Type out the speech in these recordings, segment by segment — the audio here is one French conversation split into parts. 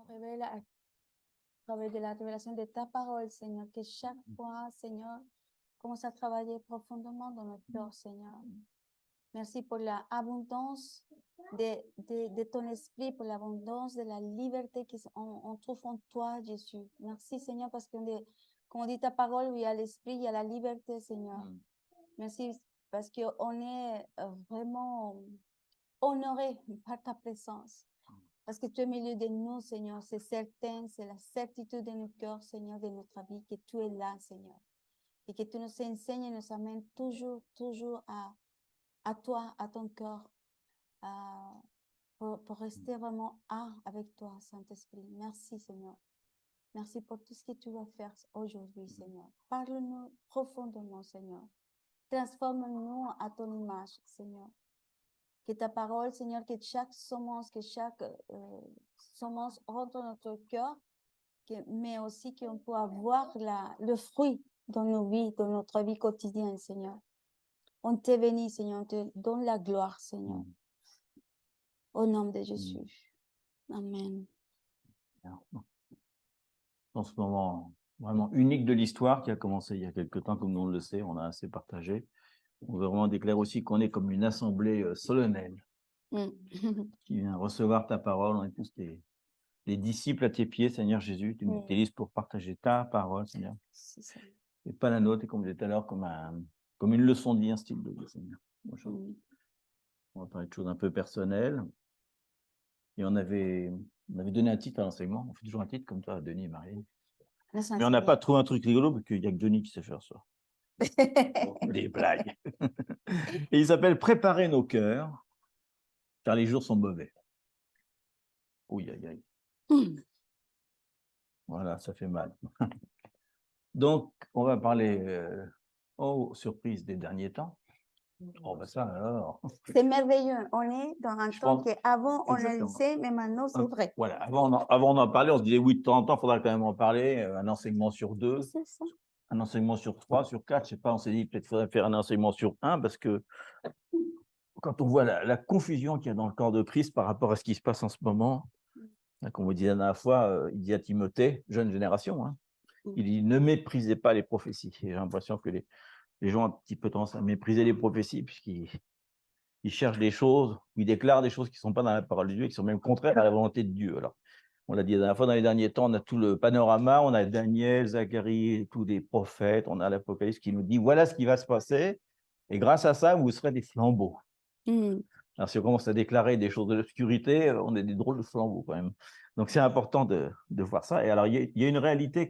révèle à travers de la révélation de ta parole, Seigneur, que chaque fois, Seigneur, commence à travailler profondément dans notre cœur, Seigneur. Merci pour l'abondance de ton esprit, pour l'abondance de la liberté qu'on trouve en toi, Jésus. Merci, Seigneur, parce que, comme on dit ta parole, où il y a l'esprit, il y a la liberté, Seigneur. Merci, parce qu'on est vraiment honoré par ta présence. Parce que tu es au milieu de nous, Seigneur. C'est certain, c'est la certitude de nos cœurs, Seigneur, de notre vie, que tu es là, Seigneur. Et que tu nous enseignes et nous amènes toujours à toi, à ton cœur, pour rester vraiment un avec toi, Saint-Esprit. Merci, Seigneur. Merci pour tout ce que tu vas faire aujourd'hui, Seigneur. Parle-nous profondément, Seigneur. Transforme-nous à ton image, Seigneur. Que ta parole, Seigneur, que chaque semence rentre dans notre cœur, mais aussi qu'on peut avoir le fruit dans nos vies, dans notre vie quotidienne, Seigneur. On te bénit, Seigneur, on te donne la gloire, Seigneur. Au nom de Jésus. Amen. Dans ce moment vraiment unique de l'histoire qui a commencé il y a quelque temps, comme on le sait, on a assez partagé. On veut vraiment déclarer aussi qu'on est comme une assemblée solennelle qui vient recevoir ta parole. On est tous des disciples à tes pieds, Seigneur Jésus. Tu nous utilises pour partager ta parole, Seigneur. Et pas la nôtre, et comme je disais tout à l'heure, comme une leçon de vie, un style de vie, Seigneur. On va parler de choses un peu personnelles. Et on avait donné un titre à l'enseignement. On fait toujours un titre comme toi, Denis et Marie. Mais on n'a pas trouvé un truc rigolo parce qu'il n'y a que Denis qui sait faire ça. Les blagues. Et il s'appelle Préparer nos cœurs, car les jours sont mauvais. Oui, aïe, aïe. Voilà, ça fait mal. Donc, on va parler, surprise des derniers temps. Oh, ben ça alors. C'est merveilleux. On est dans un temps qu'avant, on le sait, mais maintenant, c'est vrai. Voilà, avant on en parlait, on se disait oui, de temps en temps, il faudra quand même en parler. Un enseignement sur 2, un enseignement sur 3, sur 4, je ne sais pas, on s'est dit peut-être qu'il faudrait faire un enseignement sur 1, parce que quand on voit la confusion qu'il y a dans le corps de Christ par rapport à ce qui se passe en ce moment, comme vous disait la dernière fois, il dit à Timothée, jeune génération, hein, il dit ne méprisez pas les prophéties. J'ai l'impression que les gens ont un petit peu tendance à mépriser les prophéties, puisqu'ils cherchent des choses, ils déclarent des choses qui ne sont pas dans la parole de Dieu, qui sont même contraires à la volonté de Dieu. Alors, on l'a dit la dernière fois, dans les derniers temps, on a tout le panorama, on a Daniel, Zacharie, tous des prophètes, on a l'Apocalypse qui nous dit voilà ce qui va se passer, et grâce à ça, vous serez des flambeaux. Alors, si on commence à déclarer des choses de l'obscurité, on est des drôles de flambeaux quand même. Donc, c'est important de voir ça. Et alors, il y a une réalité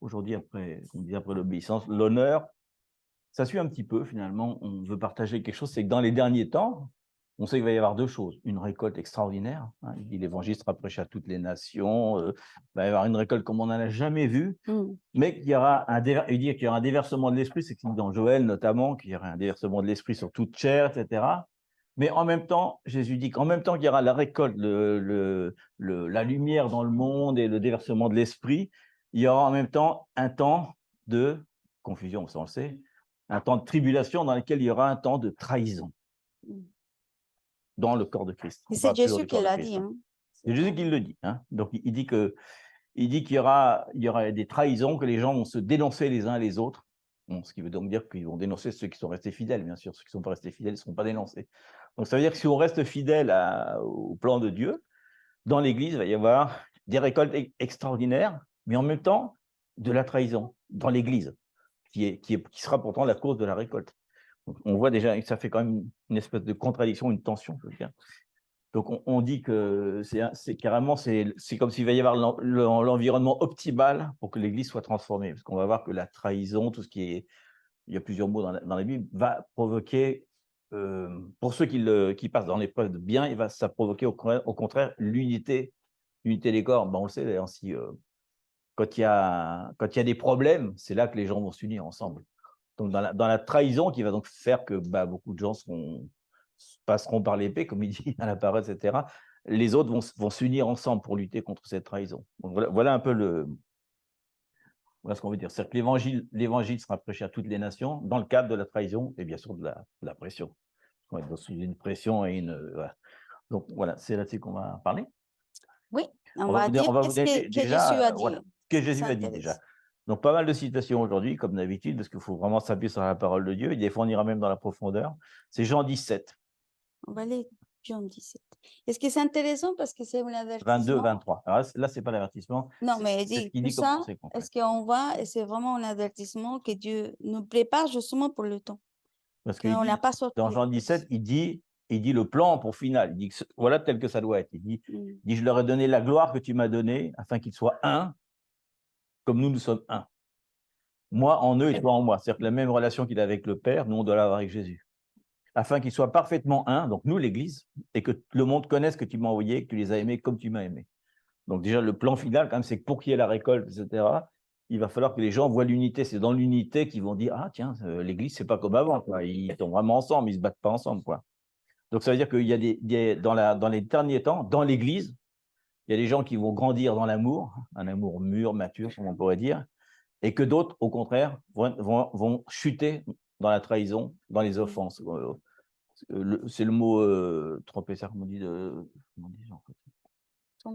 aujourd'hui, après l'obéissance, l'honneur, ça suit un petit peu finalement. On veut partager quelque chose, c'est que dans les derniers temps, on sait qu'il va y avoir 2 choses. Une récolte extraordinaire, hein, il dit l'évangile sera prêché à toutes les nations, il va y avoir une récolte comme on n'en a jamais vu, mais il dit qu'il y aura un déversement de l'esprit, c'est dans Joël notamment, qu'il y aura un déversement de l'esprit sur toute chair, etc. Mais en même temps, Jésus dit qu'en même temps qu'il y aura la récolte, la lumière dans le monde et le déversement de l'esprit, il y aura en même temps un temps de confusion, ça on le sait, un temps de tribulation dans lequel il y aura un temps de trahison dans le corps de Christ. Et c'est Jésus qui l'a dit. Hein. C'est Jésus qui le dit. Hein. Donc il dit qu'il y aura des trahisons, que les gens vont se dénoncer les uns les autres. Bon, ce qui veut donc dire qu'ils vont dénoncer ceux qui sont restés fidèles, bien sûr. Ceux qui ne sont pas restés fidèles ne seront pas dénoncés. Donc ça veut dire que si on reste fidèle au plan de Dieu, dans l'Église, il va y avoir des récoltes extraordinaires, mais en même temps, de la trahison dans l'Église, qui sera pourtant la cause de la récolte. Donc, on voit déjà que ça fait quand même une espèce de contradiction, une tension, je veux dire. Donc, on dit que c'est comme s'il va y avoir l'environnement optimal pour que l'Église soit transformée. Parce qu'on va voir que la trahison, tout ce qui est... Il y a plusieurs mots dans la Bible, va provoquer, pour ceux qui passent dans l'épreuve de bien, ça provoquer au contraire l'unité des corps. Ben, on le sait d'ailleurs, quand il y a des problèmes, c'est là que les gens vont s'unir ensemble. Donc, dans la trahison qui va donc faire que beaucoup de gens passeront par l'épée, comme il dit à la parole, etc., les autres vont s'unir ensemble pour lutter contre cette trahison. Donc, voilà un peu voilà ce qu'on veut dire. C'est-à-dire que l'évangile sera prêché à toutes les nations dans le cadre de la trahison et bien sûr de la pression. On va être sous une pression et voilà. Donc voilà, c'est là-dessus qu'on va parler. Oui. On va dire vous qu'est-ce donner que Jésus a dit. voilà, ce que Ça Jésus a dit s'intéresse. déjà. Donc, pas mal de citations aujourd'hui, comme d'habitude, parce qu'il faut vraiment s'appuyer sur la parole de Dieu. Et des fois, on ira même dans la profondeur. C'est Jean 17, On va aller Jean 17. Est-ce que c'est intéressant parce que c'est un 22, avertissement? 23. Alors là, c'est pas l'avertissement. Non, mais C'est ce dis qu'il tout dit comme ça, pensée concrète. est-ce qu'on va, et c'est vraiment un avertissement que Dieu nous prépare justement pour le temps, Parce qu'il qu'on dit, n'a pas sorti dans les Jean choses. 17, il dit le plan pour final. Il dit que voilà tel que ça doit être. Il dit, je leur ai donné la gloire que tu m'as donnée afin qu'ils soient un, comme nous sommes un. Moi en eux et toi en moi. C'est-à-dire que la même relation qu'il a avec le Père, nous, on doit l'avoir avec Jésus. Afin qu'ils soient parfaitement un, donc nous, l'Église, et que le monde connaisse que tu m'as envoyé, que tu les as aimés comme tu m'as aimé. Donc déjà, le plan final, quand même, c'est que pour qu'il y ait la récolte, etc., il va falloir que les gens voient l'unité. C'est dans l'unité qu'ils vont dire, ah tiens, l'Église, c'est pas comme avant, quoi. Ils sont vraiment ensemble, ils se battent pas ensemble, quoi. Donc ça veut dire qu'il y a dans les derniers temps, dans l'Église, il y a des gens qui vont grandir dans l'amour, un amour mûr, mature, comme on pourrait dire, et que d'autres, au contraire, vont chuter dans la trahison, dans les offenses. C'est le mot tromper, ça, comment on dit,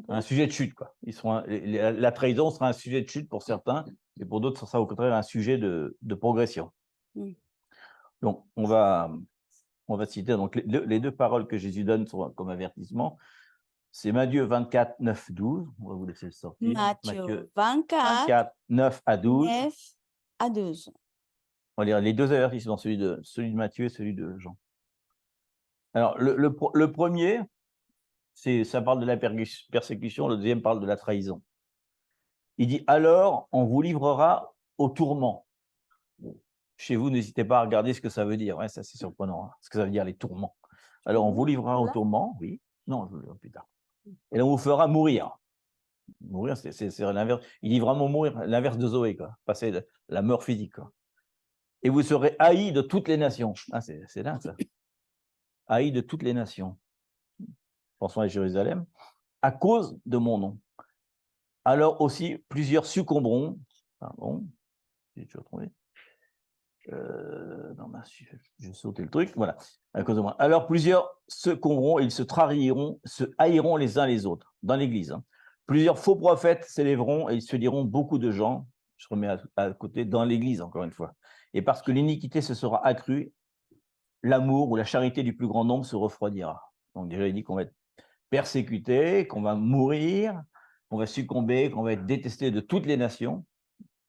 un sujet de chute, quoi. La trahison sera un sujet de chute pour certains, et pour d'autres, ça sera au contraire un sujet de progression. Donc, on va citer donc, les deux paroles que Jésus donne comme avertissement. C'est Matthieu 24, 9, 12. On va vous laisser le sortir. Matthieu 24, 9 à 12. 9 à 12. On va lire les deux avertissements, celui de Matthieu et celui de Jean. Alors, le premier, ça parle de la persécution, le deuxième parle de la trahison. Il dit, alors, on vous livrera au tourment. Chez vous, n'hésitez pas à regarder ce que ça veut dire. Ouais, ça, c'est surprenant, hein, ce que ça veut dire, les tourments. Alors, on vous livrera au tourment, oui. Non, je le dirai plus tard. Et on vous fera mourir. Mourir, c'est l'inverse. Il dit vraiment mourir, l'inverse de Zoé, quoi. Passer de la mort physique, quoi. Et vous serez haïs de toutes les nations. Ah, c'est dingue, ça. Haïs de toutes les nations. Pensons à Jérusalem. À cause de mon nom. Alors aussi, plusieurs succomberont. Pardon, j'ai toujours trouvé. Non, j'ai sauté le truc. Voilà, à cause de moi. Alors plusieurs succomberont, ils se trahiront, se haïront les uns les autres dans l'Église. Hein. Plusieurs faux prophètes s'élèveront et ils se diront beaucoup de gens, je remets à côté, dans l'Église, encore une fois. Et parce que l'iniquité se sera accrue, l'amour ou la charité du plus grand nombre se refroidira. Donc déjà, il dit qu'on va être persécuté, qu'on va mourir, qu'on va succomber, qu'on va être détesté de toutes les nations.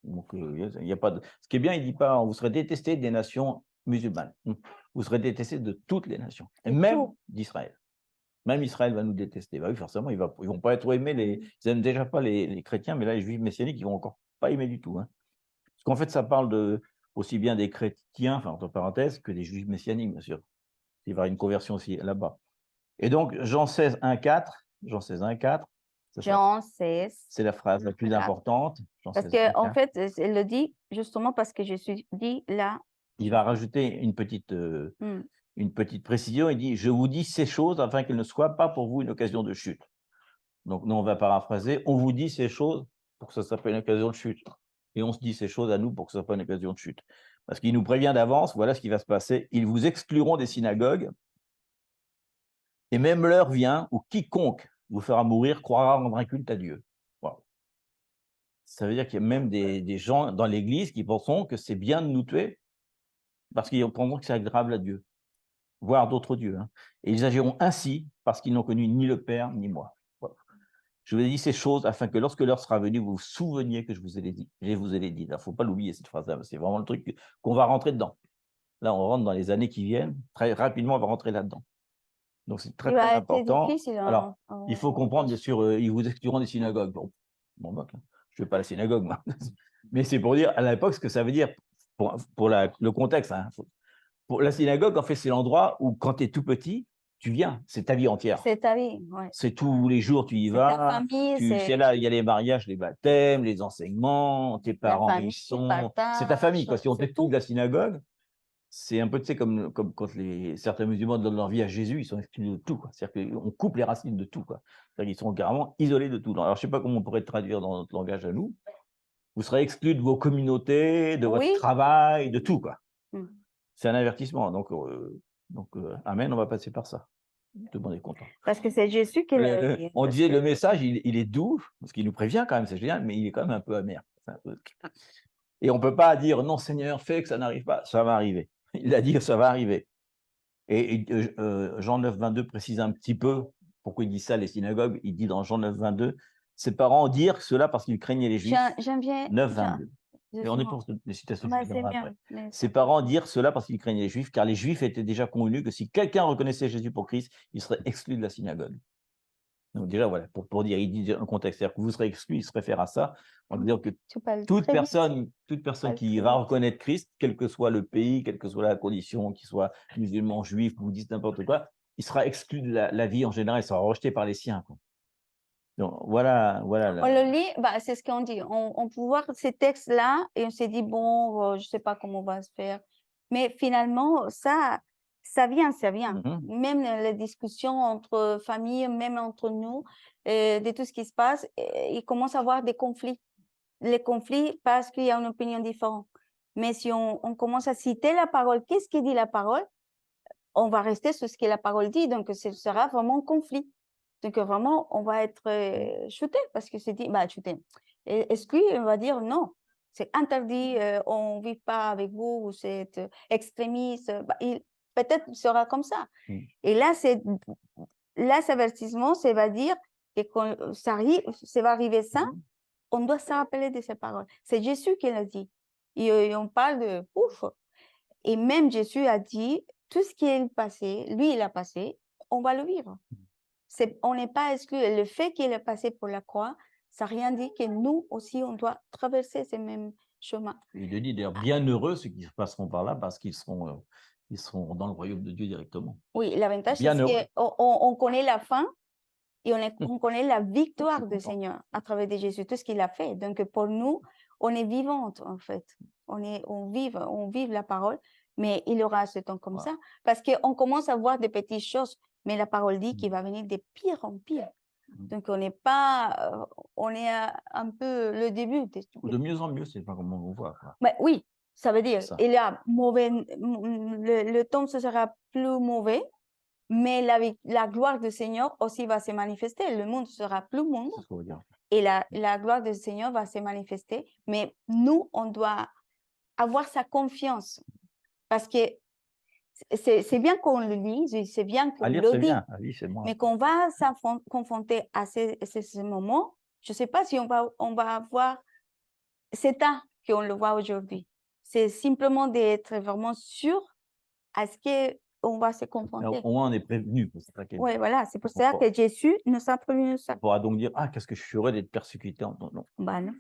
Donc, il y a pas de... Ce qui est bien, il ne dit pas vous serez détesté des nations musulmanes. Vous serez détesté de toutes les nations, et même d'Israël. Même Israël va nous détester. Bah oui, forcément, ils ne vont pas être aimés. Ils n'aiment déjà pas les chrétiens, mais là, les juifs messianiques, ils ne vont encore pas aimer du tout. Hein. Parce qu'en fait, ça parle aussi bien des chrétiens, enfin, entre parenthèses, que des juifs messianiques, bien sûr. Il va y avoir une conversion aussi là-bas. Et donc, Jean 16, 1, 4. Jean 16, 1, 4. Jean 16. C'est la phrase la plus importante. Parce qu'en fait, elle le dit justement parce que je suis dit là. Il va rajouter une petite précision. Il dit, je vous dis ces choses afin qu'elles ne soient pas pour vous une occasion de chute. Donc, nous, on va paraphraser. On vous dit ces choses pour que ça s'appelle une occasion de chute. Et on se dit ces choses à nous pour que ça soit une occasion de chute. Parce qu'il nous prévient d'avance, voilà ce qui va se passer. Ils vous excluront des synagogues. Et même l'heure vient où quiconque vous fera mourir croira rendre un culte à Dieu. Wow. Ça veut dire qu'il y a même des gens dans l'Église qui pensent que c'est bien de nous tuer parce qu'ils pensent que c'est agréable à Dieu, voire d'autres dieux. Hein. Et ils agiront ainsi parce qu'ils n'ont connu ni le Père ni moi. Voilà. Je vous ai dit ces choses afin que lorsque l'heure sera venue, vous vous souveniez que je vous ai dit. Je vous ai dit. Il ne faut pas l'oublier, cette phrase-là. C'est vraiment le truc qu'on va rentrer dedans. Là, on rentre dans les années qui viennent. Très rapidement, on va rentrer là-dedans. Donc, c'est très, très important. Alors, il faut comprendre, bien sûr, ils vous excluront des synagogues. Bon, je ne vais pas à la synagogue, moi. Mais c'est pour dire, à l'époque, ce que ça veut dire, pour le contexte. Hein. Pour la synagogue, en fait, c'est l'endroit où, quand tu es tout petit, tu viens. C'est ta vie entière. C'est ta vie, ouais. C'est tous les jours, tu y vas. Ta famille, c'est là, il y a les mariages, les baptêmes, les enseignements, tes parents y sont. C'est ta famille. Quoi. Si on t'exclut de la synagogue, c'est un peu, tu sais, comme quand certains musulmans donnent leur vie à Jésus, ils sont exclus de tout. C'est-à-dire qu'on coupe les racines de tout. C'est-à-dire qu'ils sont carrément isolés de tout. Alors, je ne sais pas comment on pourrait traduire dans notre langage à nous. Vous serez exclus de vos communautés, de votre travail, de tout. C'est un avertissement. Donc, amen, on va passer par ça. Tout le monde est content. Parce que c'est Jésus qui l'a dit. On Parce disait que- le message, il est doux, parce qu'il nous prévient quand même, c'est génial, mais il est quand même un peu amer. C'est un peu- Et on ne peut pas dire non, Seigneur, fais que ça n'arrive pas. Ça va arriver. Il a dit que ça va arriver. Et Jean 9, 22 précise un petit peu pourquoi il dit ça, les synagogues. Il dit dans Jean 9, 22, ses parents dirent cela parce qu'ils craignaient les Juifs. J'aime bien. 9, 22. Et on est Justement. pour les citations Bah, que je c'est donnerai bien. après. mais- Ses parents dirent cela parce qu'ils craignaient les Juifs, car les Juifs étaient déjà convenus que si quelqu'un reconnaissait Jésus pour Christ, il serait exclu de la synagogue. Donc déjà, voilà, pour dire, il dit un contexte, c'est-à-dire que vous serez exclu, il se réfère à ça, en disant que Tu parles toute très vite. personne Parle qui très va vite. reconnaître Christ, quel que soit le pays, quelle que soit la condition, qu'il soit musulman, juif, bouddhiste, n'importe quoi, il sera exclu de la vie en général, il sera rejeté par les siens, quoi. Donc voilà, voilà. On le lit, bah, c'est ce qu'on dit. On peut voir ces textes-là et on s'est dit, bon, je ne sais pas comment on va se faire. Mais finalement, ça vient. Mhm. Même les discussions entre familles, même entre nous, de tout ce qui se passe, il commence à avoir des conflits. Les conflits parce qu'il y a une opinion différente. Mais si on commence à citer la parole, qu'est-ce qui dit la parole? On va rester sur ce que la parole dit. Donc, ce sera vraiment un conflit. Donc, vraiment, on va être shooté parce que c'est dit, bah, shooté. Exclu, on va dire non, c'est interdit, on ne vit pas avec vous, vous êtes extrémiste. Bah, peut-être sera comme ça. Mm. Et là, cet avertissement, ça va dire que quand ça arrive, ça va arriver ça, on doit se rappeler de ces paroles. C'est Jésus qui l'a dit. Et on parle de ouf. Et même Jésus a dit, tout ce qui est passé, lui, il a passé, on va le vivre. On n'est pas exclu. Le fait qu'il est passé pour la croix, ça n'a rien dit que nous aussi, on doit traverser ces mêmes chemins. Il le dit d'ailleurs, bienheureux ceux qui passeront par là parce qu'ils seront dans le royaume de Dieu directement. Oui, l'avantage, c'est Bienheureux. qu'on connaît la fin et on connaît la victoire du Seigneur à travers de Jésus, tout ce qu'il a fait. Donc, pour nous, on est vivante, en fait. On vive la parole, mais il y aura ce temps comme ça. Parce qu'on commence à voir des petites choses, mais la parole dit qu'il va venir de pire en pire. Donc, on n'est pas, on est un peu le début. De mieux en mieux, c'est pas comment on voit. Quoi. Mais oui, ça veut dire, Ça. il y a mauvais, le temps, ce sera plus mauvais, mais la gloire du Seigneur aussi va se manifester. Le monde sera plus monde. C'est ce qu'on veut dire. Et la gloire du Seigneur va se manifester. Mais nous, on doit avoir sa confiance. Parce que c'est bien qu'on le lise, c'est bien qu'on À lire, le c'est dise. bien. À lire, c'est moins. Mais qu'on va confronter à ces moments, je ne sais pas si on va avoir cet temps qu'on le voit aujourd'hui. C'est simplement d'être vraiment sûr à ce qu'on va se confronter. Au moins, on est prévenu. Oui, voilà, c'est pour ça que Jésus nous a prévenu ça. On pourra donc dire, ah, qu'est-ce que je suis heureux d'être persécuté. Non. Bah non.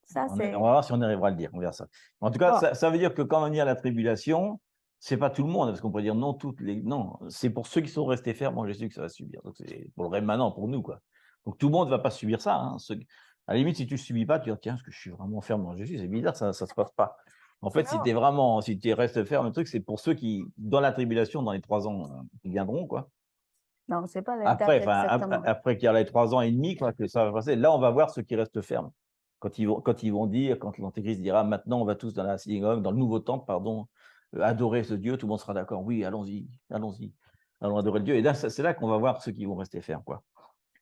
Ça, On va voir si on arrivera à le dire, on verra ça. En tout cas, ça veut dire que quand on y a la tribulation, c'est pas tout le monde, parce qu'on pourrait dire non, non, c'est pour ceux qui sont restés fermes en Jésus que ça va subir. Donc c'est pour le rémanent, pour nous, quoi. Donc tout le monde ne va pas subir ça. Hein. À la limite, si tu ne subis pas, tu dis tiens, est-ce que je suis vraiment ferme en Jésus? C'est bizarre, ça ne se passe pas. En fait, si tu restes ferme, le truc, c'est pour ceux qui, dans la tribulation, dans les 3 ans, qui viendront, quoi. Non, c'est pas la Après, date exactement. après qu'il y a les 3 ans et demi, quoi, que ça va passer, là, on va voir ceux qui restent fermes. Quand ils vont dire, quand l'Antéchrist dira, maintenant, on va tous dans la synagogue, dans le nouveau temple, pardon, adorer ce Dieu, tout le monde sera d'accord. Oui, allons-y, allons adorer le Dieu. Et là, c'est là qu'on va voir ceux qui vont rester fermes, quoi.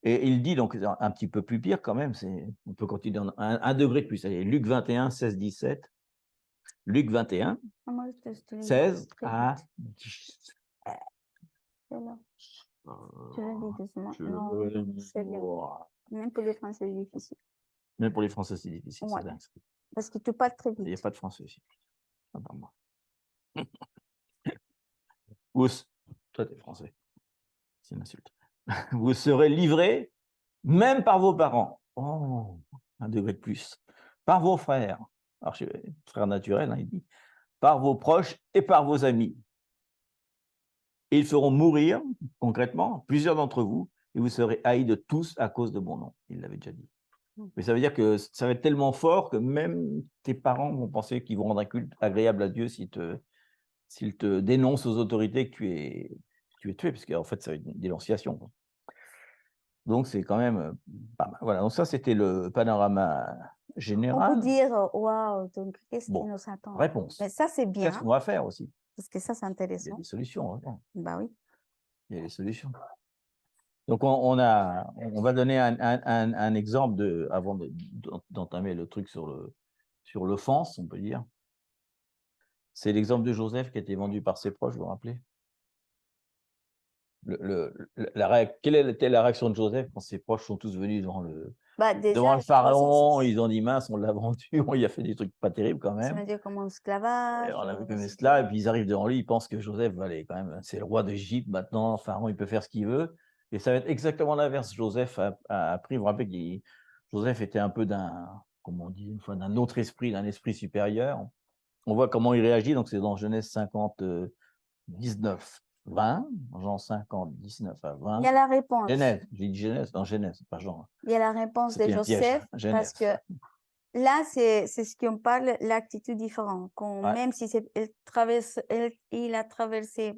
Et il dit donc un petit peu plus pire quand même, on peut continuer un degré de plus. Allez, Luc 21, 16, 17. Luc 21, 16 à 17. Tu le dis doucement. Non, c'est bien. Même pour les Français, c'est difficile. Même pour les Français, c'est difficile. Ouais. C'est dingue. Parce que tu parles très vite. Il n'y a pas de Français ici. Ah, pas moi. Toi, tu es Français. C'est une insulte. Vous serez livrés, même par vos parents. Oh, un degré de plus. Par vos frères. Alors, frères naturels, hein, il dit. Par vos proches et par vos amis. Et ils feront mourir, concrètement, plusieurs d'entre vous, et vous serez haïs de tous à cause de mon nom. Il l'avait déjà dit. Mais ça veut dire que ça va être tellement fort que même tes parents vont penser qu'ils vont rendre un culte agréable à Dieu s'ils te dénoncent aux autorités que tu es tué, parce qu'en fait, ça va être une dénonciation. Donc, c'est quand même pas mal. Voilà, donc ça, c'était le panorama général. On peut dire, waouh, donc qu'est-ce qui nous attend? Réponse. Mais ça, c'est bien. Qu'est-ce qu'on va faire aussi? Parce que ça, c'est intéressant. Il y a des solutions. Hein. Bah oui. Il y a des solutions. Donc, on va donner un exemple avant d'entamer le truc sur l'offense, on peut dire. C'est l'exemple de Joseph qui a été vendu par ses proches, vous vous rappelez? Quelle était la réaction de Joseph quand ses proches sont tous venus devant le Déjà, pharaon? Ils ont dit, mince, on l'a vendu, on lui a fait des trucs pas terribles quand c'est même. vendu comme un Et esclavage. on l'a vu comme esclave, et puis ils arrivent devant lui, ils pensent que Joseph, allez, quand même, c'est le roi d'Égypte maintenant, Pharaon, il peut faire ce qu'il veut. Et ça va être exactement l'inverse. Joseph a appris, vous vous rappelez que Joseph était un peu comme on dit une fois, d'un autre esprit, d'un esprit supérieur. On voit comment il réagit, donc c'est dans Genèse 50, 19, 20, Jean 50, 19 à 20. Il y a la réponse. Genèse, j'ai dit Genèse, dans Genèse, pas Jean. Il y a la réponse de C'était un piège, Joseph, Genèse. parce que là, c'est ce qu'on parle, l'attitude différente. Ouais. Même si il a traversé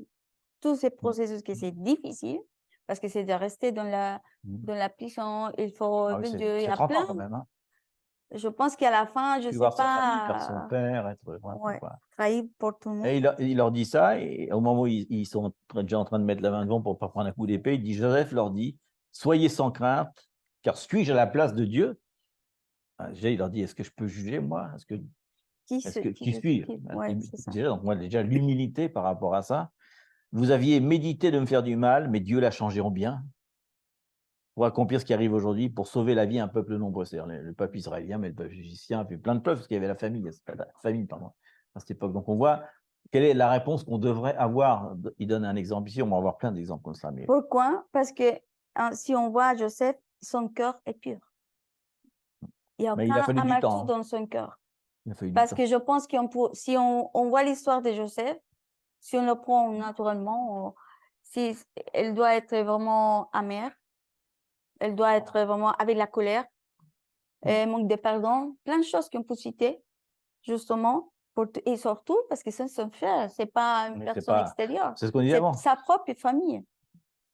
tous ces processus qui c'est difficile, parce que c'est de rester dans la prison, il faut Ah oui, Dieu, il y c'est a 30 ans plein. quand même. Hein. Je pense qu'à la fin, je Tu sais voir sa famille, perdre son pas, père, être vraiment, ouais, quoi. trahi pour tout le monde. Et il leur dit ça, et au moment où ils sont déjà en train de mettre la main devant pour ne pas prendre un coup d'épée, il dit, Joseph leur dit, soyez sans crainte, car suis-je à la place de Dieu? Déjà, il leur dit, est-ce que je peux juger, moi? Qui suis-je? Ouais, c'est ça. Déjà, donc moi, déjà, l'humilité par rapport à ça. Vous aviez médité de me faire du mal, mais Dieu l'a changé en bien pour accomplir ce qui arrive aujourd'hui, pour sauver la vie d'un peuple nombreux. C'est-à-dire le peuple israélien, mais le peuple égyptien a fait plein de preuves, parce qu'il y avait la famille à cette époque. Donc on voit quelle est la réponse qu'on devrait avoir. Il donne un exemple ici, on va avoir plein d'exemples comme ça. Mais Pourquoi? Parce que si on voit Joseph, son cœur est pur. Il n'y a il a aucun fallu du amalgame temps. dans son cœur. Il a fallu du Parce temps. que je pense si on voit l'histoire de Joseph, si on le prend naturellement, si elle doit être vraiment amère, elle doit être vraiment avec la colère, manque de pardon, plein de choses qu'on peut citer, justement, et surtout parce que c'est son frère, c'est pas une personne extérieure, C'est ce qu'on disait avant. sa propre famille.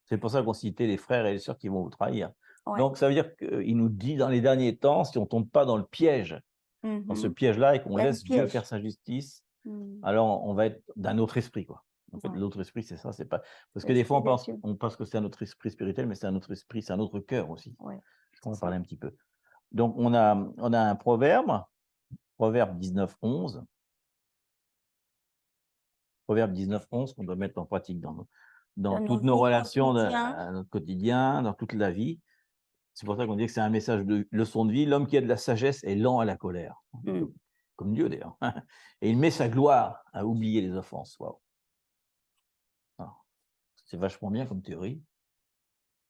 C'est pour ça qu'on citait les frères et les sœurs qui vont vous trahir. Ouais. Donc ça veut dire qu'il nous dit dans les derniers temps, si on ne tombe pas dans le piège, dans ce piège-là, et qu'on laisse Dieu faire sa justice, alors on va être d'un autre esprit, quoi. En fait, l'autre esprit, c'est ça, c'est pas. Parce que des fois, on pense que c'est un autre esprit spirituel, mais c'est un autre esprit, c'est un autre cœur aussi. Ouais, on va parler un petit peu. Donc, on a un proverbe 19, 11. Proverbe 19, 11 qu'on doit mettre en pratique dans toutes nos relations, à notre quotidien, dans toute la vie. C'est pour ça qu'on dit que c'est un message de leçon de vie. L'homme qui a de la sagesse est lent à la colère. Comme Dieu d'ailleurs. Et il met sa gloire à oublier les offenses. Wow. C'est vachement bien comme théorie.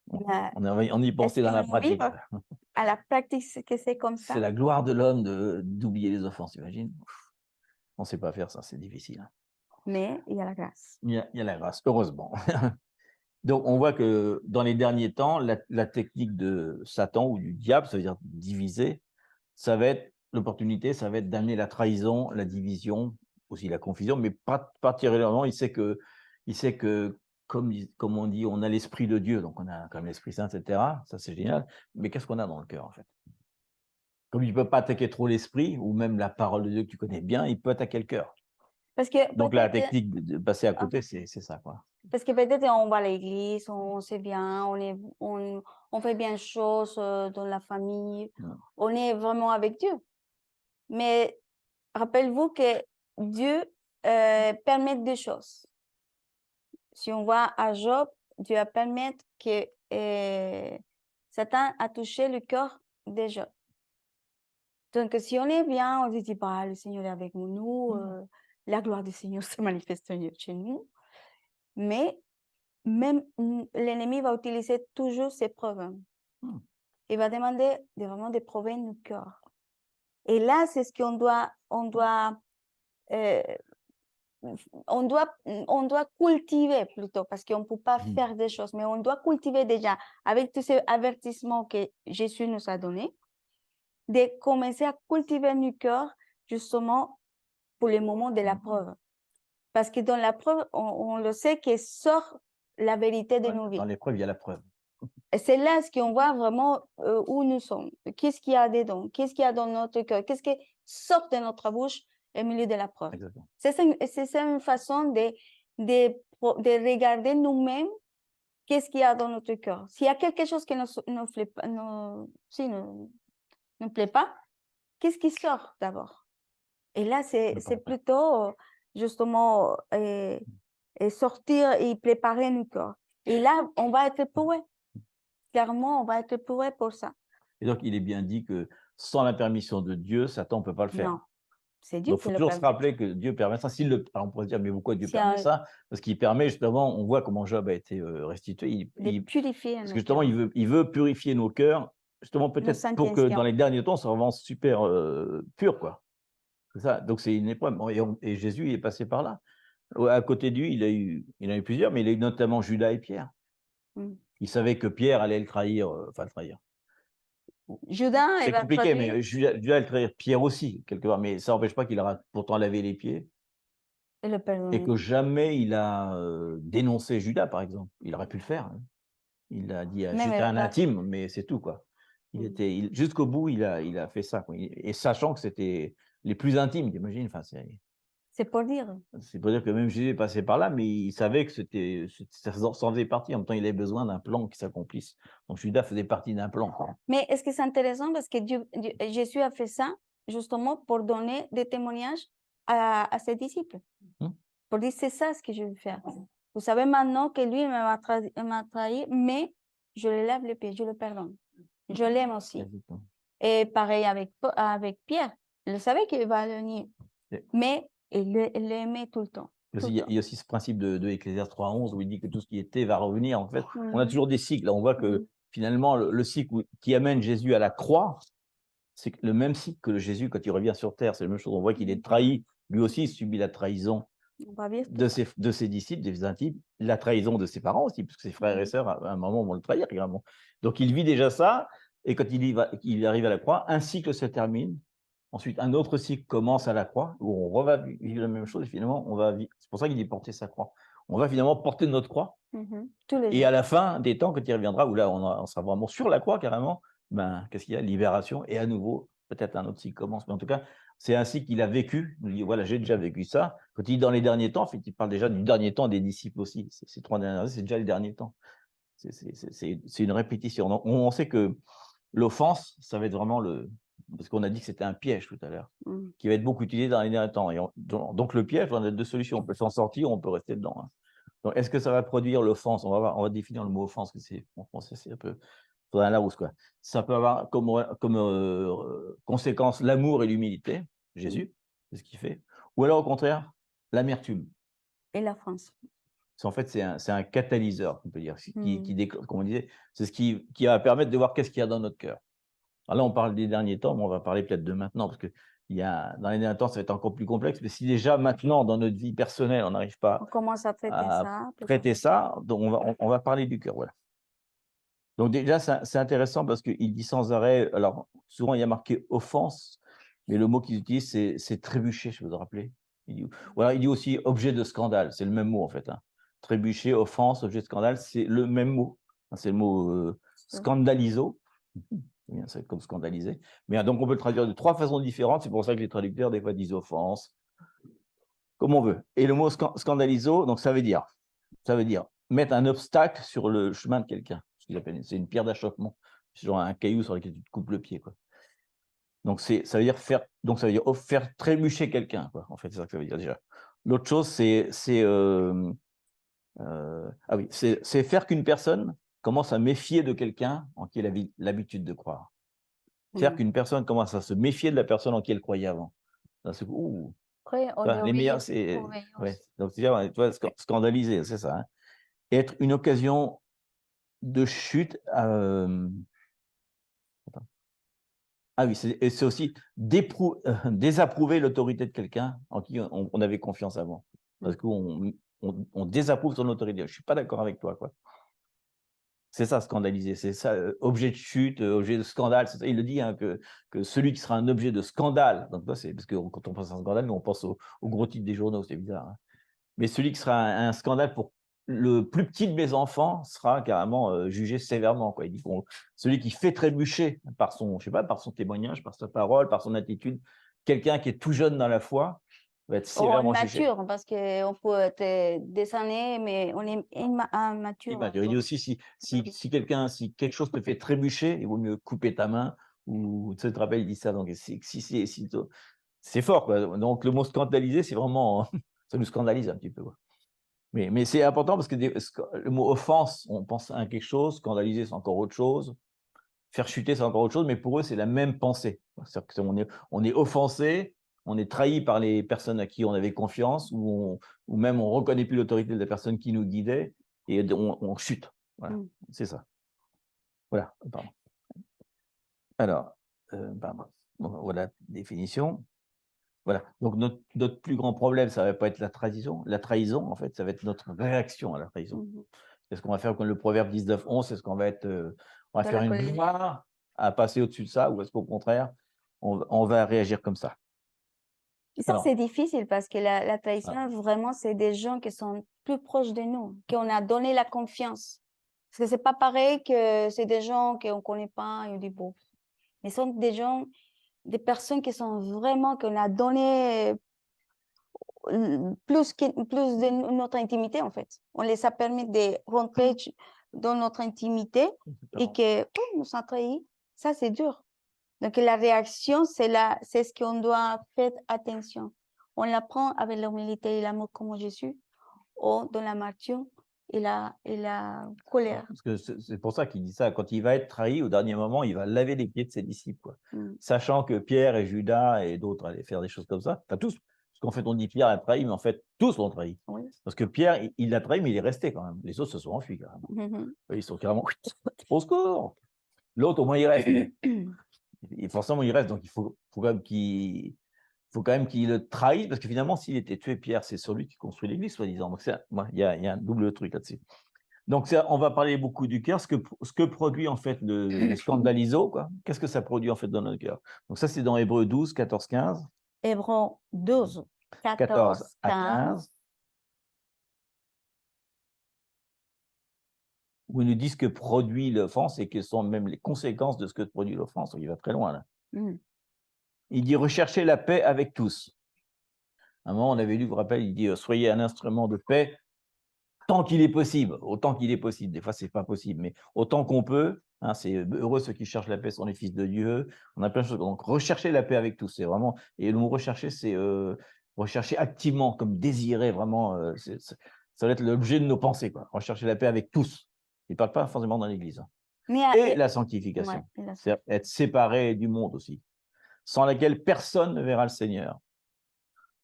On y pensait dans la pratique. À la pratique, que c'est comme ça. C'est la gloire de l'homme d'oublier les offenses, imagine. On ne sait pas faire ça, c'est difficile. Mais il y a la grâce. Il y a la grâce, heureusement. Donc, on voit que dans les derniers temps, la technique de Satan ou du diable, ça veut dire diviser, ça va être l'opportunité, ça va être d'amener la trahison, la division, aussi la confusion, mais particulièrement, il sait que comme on dit, on a l'esprit de Dieu, donc on a quand même l'Esprit Saint, etc. Ça, c'est génial. Mais qu'est-ce qu'on a dans le cœur, en fait? Comme il ne peut pas attaquer trop l'esprit, ou même la parole de Dieu que tu connais bien, il peut attaquer le cœur. Parce que donc, la technique de passer à côté, c'est ça, quoi. Parce que peut-être on va à l'église, on sait bien, on fait bien les choses dans la famille, on est vraiment avec Dieu. Mais rappelez-vous que Dieu permet des choses. Si on voit à Job, Dieu a permis que Satan a touché le cœur de Job. Donc, si on est bien, on se dit, bah, le Seigneur est avec nous, la gloire du Seigneur se manifeste chez nous. Mais même l'ennemi va utiliser toujours ces preuves. Il va demander vraiment de prouver nos cœurs. Et là, c'est ce qu'on doit cultiver plutôt, parce qu'on ne peut pas faire des choses, mais on doit cultiver déjà, avec tous ces avertissements que Jésus nous a donnés, de commencer à cultiver nos cœurs justement pour les moments de la preuve. Parce que dans la preuve, on le sait que sort la vérité de nos vies. Dans l'épreuve, il y a la preuve. Et c'est là ce qu'on voit vraiment où nous sommes. Qu'est-ce qu'il y a dedans? Qu'est-ce qu'il y a dans notre cœur? Qu'est-ce qui sort de notre bouche au milieu de la preuve? C'est une façon de regarder nous-mêmes qu'est-ce qu'il y a dans notre cœur. S'il y a quelque chose qui ne plaît pas, qu'est-ce qui sort d'abord? Et là, c'est plutôt justement sortir et préparer nos cœurs. Et là, on va être prouvé. Clairement, on va être prouvé pour ça. Et donc, il est bien dit que sans la permission de Dieu, Satan ne peut pas le faire. Non, c'est Dieu Donc, il qui faut le toujours se permet. rappeler que Dieu permet ça. Alors, on pourrait se dire, mais pourquoi Dieu C'est permet ça? Parce qu'il permet, justement, on voit comment Job a été restitué. de purifier Parce nos que justement, cœurs. il veut purifier nos cœurs, justement, peut-être pour que dans les derniers temps, ça avance super pur, quoi. C'est ça. Donc, c'est une épreuve. Et Jésus il est passé par là. À côté de lui, il en a eu plusieurs, mais il a eu notamment Judas et Pierre. Il savait que Pierre allait le trahir, enfin le trahir. Judas, C'est compliqué, mais Judas allait trahir Pierre aussi, quelque part. Mais ça n'empêche pas qu'il aura pourtant lavé les pieds. Et que jamais il a dénoncé Judas, par exemple. Il aurait pu le faire. Hein. Il a dit, j'étais un intime, mais c'est tout, quoi. Jusqu'au bout, il a fait ça. Quoi. Et sachant que c'était les plus intimes, j'imagine. Enfin, c'est pour dire. C'est pour dire que même Jésus est passé par là, mais il savait que ça s'en faisait partie. En même temps, il avait besoin d'un plan qui s'accomplisse. Donc Judas faisait partie d'un plan. Mais est-ce que c'est intéressant parce que Jésus a fait ça justement pour donner des témoignages à ses disciples. Pour dire, c'est ça ce que je veux faire. Vous savez maintenant que lui m'a trahi, mais je le lève les pieds, je le pardonne. Je l'aime aussi. Et pareil avec Pierre. Il savait qu'il va le nier, mais il l'aimait tout le temps. Il y a aussi ce principe de Ecclésiaste 3.11 où il dit que tout ce qui était va revenir. En fait, on a toujours des cycles. On voit que finalement, le cycle qui amène Jésus à la croix, c'est le même cycle que Jésus quand il revient sur terre. C'est la même chose. On voit qu'il est trahi. Lui aussi, il subit la trahison de ses disciples, des intimes, la trahison de ses parents aussi, parce que ses frères et sœurs, à un moment, vont le trahir également. Donc, il vit déjà ça. Et quand il arrive à la croix, un cycle se termine. Ensuite, un autre cycle commence à la croix, où on va vivre la même chose, et finalement, on va vivre. C'est pour ça qu'il dit porter sa croix. On va finalement porter notre croix. Et à la fin des temps, quand il reviendra, où là, on sera vraiment sur la croix, carrément, qu'est-ce qu'il y a? Libération, et à nouveau, peut-être un autre cycle commence. Mais en tout cas, c'est ainsi qu'il a vécu. Il dit, voilà, j'ai déjà vécu ça. Quand il dit dans les derniers temps, en fait, il parle déjà du dernier temps des disciples aussi. Ces 3 dernières années, c'est déjà les derniers temps. C'est une répétition. Donc, on sait que l'offense, ça va être vraiment parce qu'on a dit que c'était un piège tout à l'heure, qui va être beaucoup utilisé dans les derniers temps. Et donc le piège, on a 2 solutions. On peut s'en sortir, on peut rester dedans. Hein. Donc est-ce que ça va produire l'offense? On va définir le mot offense, que en français, c'est un peu faudrait un Larousse, quoi. Ça peut avoir comme conséquence l'amour et l'humilité, Jésus, c'est ce qu'il fait. Ou alors au contraire, l'amertume. Et la France. En fait, c'est un catalyseur, on peut dire, comme on disait, c'est ce qui va permettre de voir qu'est-ce qu'il y a dans notre cœur. Alors là, on parle des derniers temps, mais on va parler peut-être de maintenant, parce que dans les derniers temps, ça va être encore plus complexe. Mais si déjà maintenant, dans notre vie personnelle, on n'arrive pas on commence à traiter ça, donc on va parler du cœur. Voilà. Donc déjà, c'est intéressant parce qu'il dit sans arrêt, alors souvent il y a marqué offense, mais le mot qu'il utilise, c'est trébucher, je vous en rappelez. Il dit aussi objet de scandale, c'est le même mot en fait. Hein. Trébucher, offense, objet de scandale, c'est le même mot. C'est le mot scandaliso. C'est comme scandalisé. Mais donc, on peut le traduire de 3 façons différentes. C'est pour ça que les traducteurs, des fois, disent offense, comme on veut. Et le mot scandaliso, donc ça veut dire mettre un obstacle sur le chemin de quelqu'un. C'est une pierre d'achoppement. C'est genre un caillou sur lequel tu te coupes le pied. Quoi. Donc, ça veut dire faire trébucher quelqu'un. En fait, c'est ça que ça veut dire déjà. L'autre chose, c'est faire qu'une personne commence à méfier de quelqu'un en qui elle a l'habitude de croire. Faire qu'une personne commence à se méfier de la personne en qui elle croyait avant. Les meilleurs, c'est... Ouais. Donc, tu vois, scandaliser, c'est ça. Hein. Être une occasion de chute. C'est aussi désapprouver l'autorité de quelqu'un en qui on avait confiance avant. Parce qu'on désapprouve son autorité. Je ne suis pas d'accord avec toi, quoi. C'est ça, scandaliser. C'est ça, objet de chute, objet de scandale. Ça, il le dit, hein, que celui qui sera un objet de scandale, donc c'est parce que quand on pense à un scandale, nous, on pense au gros titre des journaux, c'est bizarre. Hein. Mais celui qui sera un scandale pour le plus petit de mes enfants sera carrément jugé sévèrement. Quoi. Il dit celui qui fait trébucher par son témoignage, par sa parole, par son attitude, quelqu'un qui est tout jeune dans la foi, va être Ou sévèrement jugé. immature, parce qu'on peut être des années, mais on est immature. Immature. Il dit aussi, si quelque chose te fait trébucher, il vaut mieux couper ta main, ou tu sais, tu te rappelles, il dit ça. Donc, c'est fort, quoi. Donc, le mot scandaliser, c'est vraiment, ça nous scandalise un petit peu, quoi. Mais c'est important parce que le mot offense, on pense à quelque chose, scandaliser, c'est encore autre chose, faire chuter, c'est encore autre chose, mais pour eux, c'est la même pensée. C'est-à-dire on est offensé, on est trahi par les personnes à qui on avait confiance, ou même on ne reconnaît plus l'autorité de la personne qui nous guidait, et on chute. Voilà, c'est ça. Voilà, pardon. Alors, pardon. Bon, voilà la définition. Voilà, donc notre plus grand problème, ça ne va pas être la trahison. La trahison, en fait, ça va être notre réaction à la trahison. Est-ce qu'on va faire comme le proverbe 19:11? Est-ce qu'on va on va faire une gloire à passer au-dessus de ça, ou est-ce qu'au contraire, on va réagir comme ça? Et ça, Alors, c'est difficile parce que la trahison, vraiment, c'est des gens qui sont plus proches de nous, qu'on a donné la confiance. Parce que c'est pas pareil que c'est des gens qu'on connaît pas et on dit bon. Mais ce sont des gens, des personnes qui sont vraiment, qu'on a donné plus de notre intimité, en fait. On les a permis de rentrer dans notre intimité et que nous a trahis. Ça, c'est dur. Donc, la réaction, c'est ce qu'on doit faire attention. On l'apprend avec l'humilité et l'amour comme Jésus, ou dans l'amertume et la colère. parce que c'est pour ça qu'il dit ça. Quand il va être trahi, au dernier moment, il va laver les pieds de ses disciples, quoi. Sachant que Pierre et Judas et d'autres allaient faire des choses comme ça. Enfin, tous. Parce qu'en fait, on dit Pierre a trahi, mais en fait, tous l'ont trahi. Oui. Parce que Pierre, il l'a trahi, mais il est resté quand même. Les autres se sont enfuis, carrément. Ils sont carrément au secours. L'autre, au moins, il reste. Et forcément, il reste. Donc, il faut quand même qu'il le trahisse, parce que finalement, s'il était tué, Pierre, c'est sur lui qui construit l'église, soi-disant. Donc, il y a un double truc là-dessus. Donc, on va parler beaucoup du cœur, ce que produit en fait le scandaliso, quoi. Qu'est-ce que ça produit en fait dans notre cœur? Donc, ça, c'est dans Hébreux 12, 14, 15. Hébreux 12, 14 à 15. 15. Où ils nous disent que produit l'offense et quelles sont même les conséquences de ce que produit l'offense. Il va très loin, là. Il dit rechercher la paix avec tous. À un moment, on avait lu, vous vous rappelez, il dit soyez un instrument de paix tant qu'il est possible, autant qu'il est possible. Des fois, c'est pas possible, mais autant qu'on peut. Hein, c'est heureux ceux qui cherchent la paix sont les fils de Dieu. On a plein de choses. Donc, rechercher la paix avec tous, c'est vraiment. Et le mot rechercher, c'est rechercher activement, comme désirer vraiment. Ça va être l'objet de nos pensées, quoi. Rechercher la paix avec tous. Il ne parle pas forcément dans l'Église. Hein. Et la sanctification, c'est être séparé du monde aussi, sans laquelle personne ne verra le Seigneur.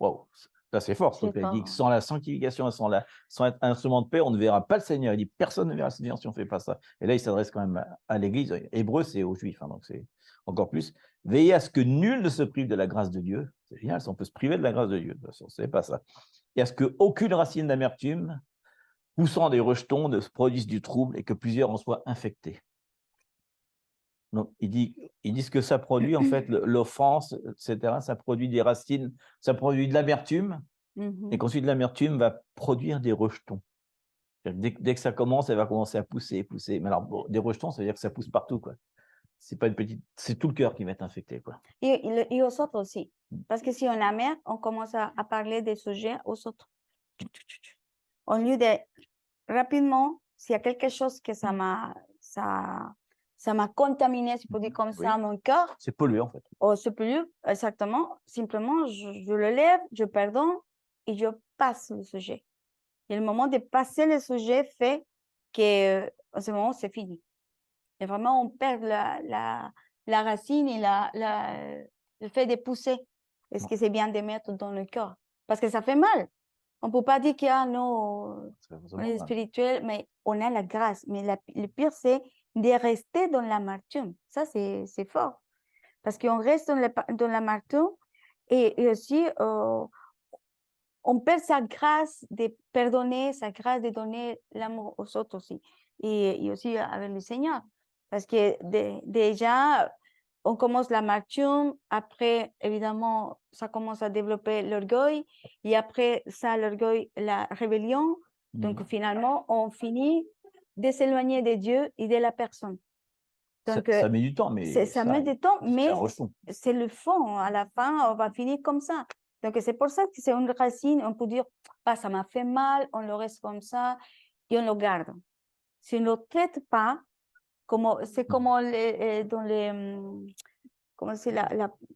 Waouh, ça c'est fort. Il dit que sans la sanctification, sans être un instrument de paix, on ne verra pas le Seigneur. Il dit personne ne verra le Seigneur si on ne fait pas ça. Et là, il s'adresse quand même à l'Église. Hébreu, c'est aux Juifs, hein, donc c'est encore plus. Veillez à ce que nul ne se prive de la grâce de Dieu. C'est génial, si on peut se priver de la grâce de Dieu. De toute façon, c'est pas ça. Et à ce qu'aucune racine d'amertume, poussant des rejetons, ne se produise du trouble et que plusieurs en soient infectés. Donc, ils disent que ça produit, en fait, l'offense, etc. Ça produit des racines, ça produit de l'amertume, et qu'ensuite l'amertume va produire des rejetons. Dès que ça commence, elle va commencer à pousser. Mais alors, bon, des rejetons, ça veut dire que ça pousse partout, quoi. C'est pas une petite, c'est tout le cœur qui va être infecté, quoi. Et aux autres aussi. Parce que si on est amer, on commence à parler des sujets aux autres. Au lieu de rapidement, s'il y a quelque chose que ça m'a contaminé, si on peut dire comme ça, mon cœur. C'est pollué, en fait. Oh, c'est pollué, exactement. Simplement, je le lève, je pardonne et je passe le sujet. Et le moment de passer le sujet fait que, à ce moment, c'est fini. Et vraiment, on perd la racine et le fait de pousser. Est-ce que c'est bien de mettre dans le cœur? Parce que ça fait mal. On ne peut pas dire qu'il y a non, on est spirituel, mais on a la grâce. Mais le pire, c'est de rester dans l'amertume. Ça, c'est fort. Parce qu'on reste dans l'amertume et aussi, on perd sa grâce de pardonner, sa grâce de donner l'amour aux autres aussi. Et aussi avec le Seigneur. Parce que déjà, on commence l'amertume, après, évidemment, ça commence à développer l'orgueil, et après ça, l'orgueil, la rébellion. Donc, finalement, on finit de s'éloigner de Dieu et de la personne. Donc, ça met du temps, mais ça met du temps, mais c'est c'est le fond. À la fin, on va finir comme ça. Donc, c'est pour ça que c'est une racine, on peut dire, ah, ça m'a fait mal, on le reste comme ça, et on le garde. Si on ne le traite pas, c'est comme dans les, comment c'est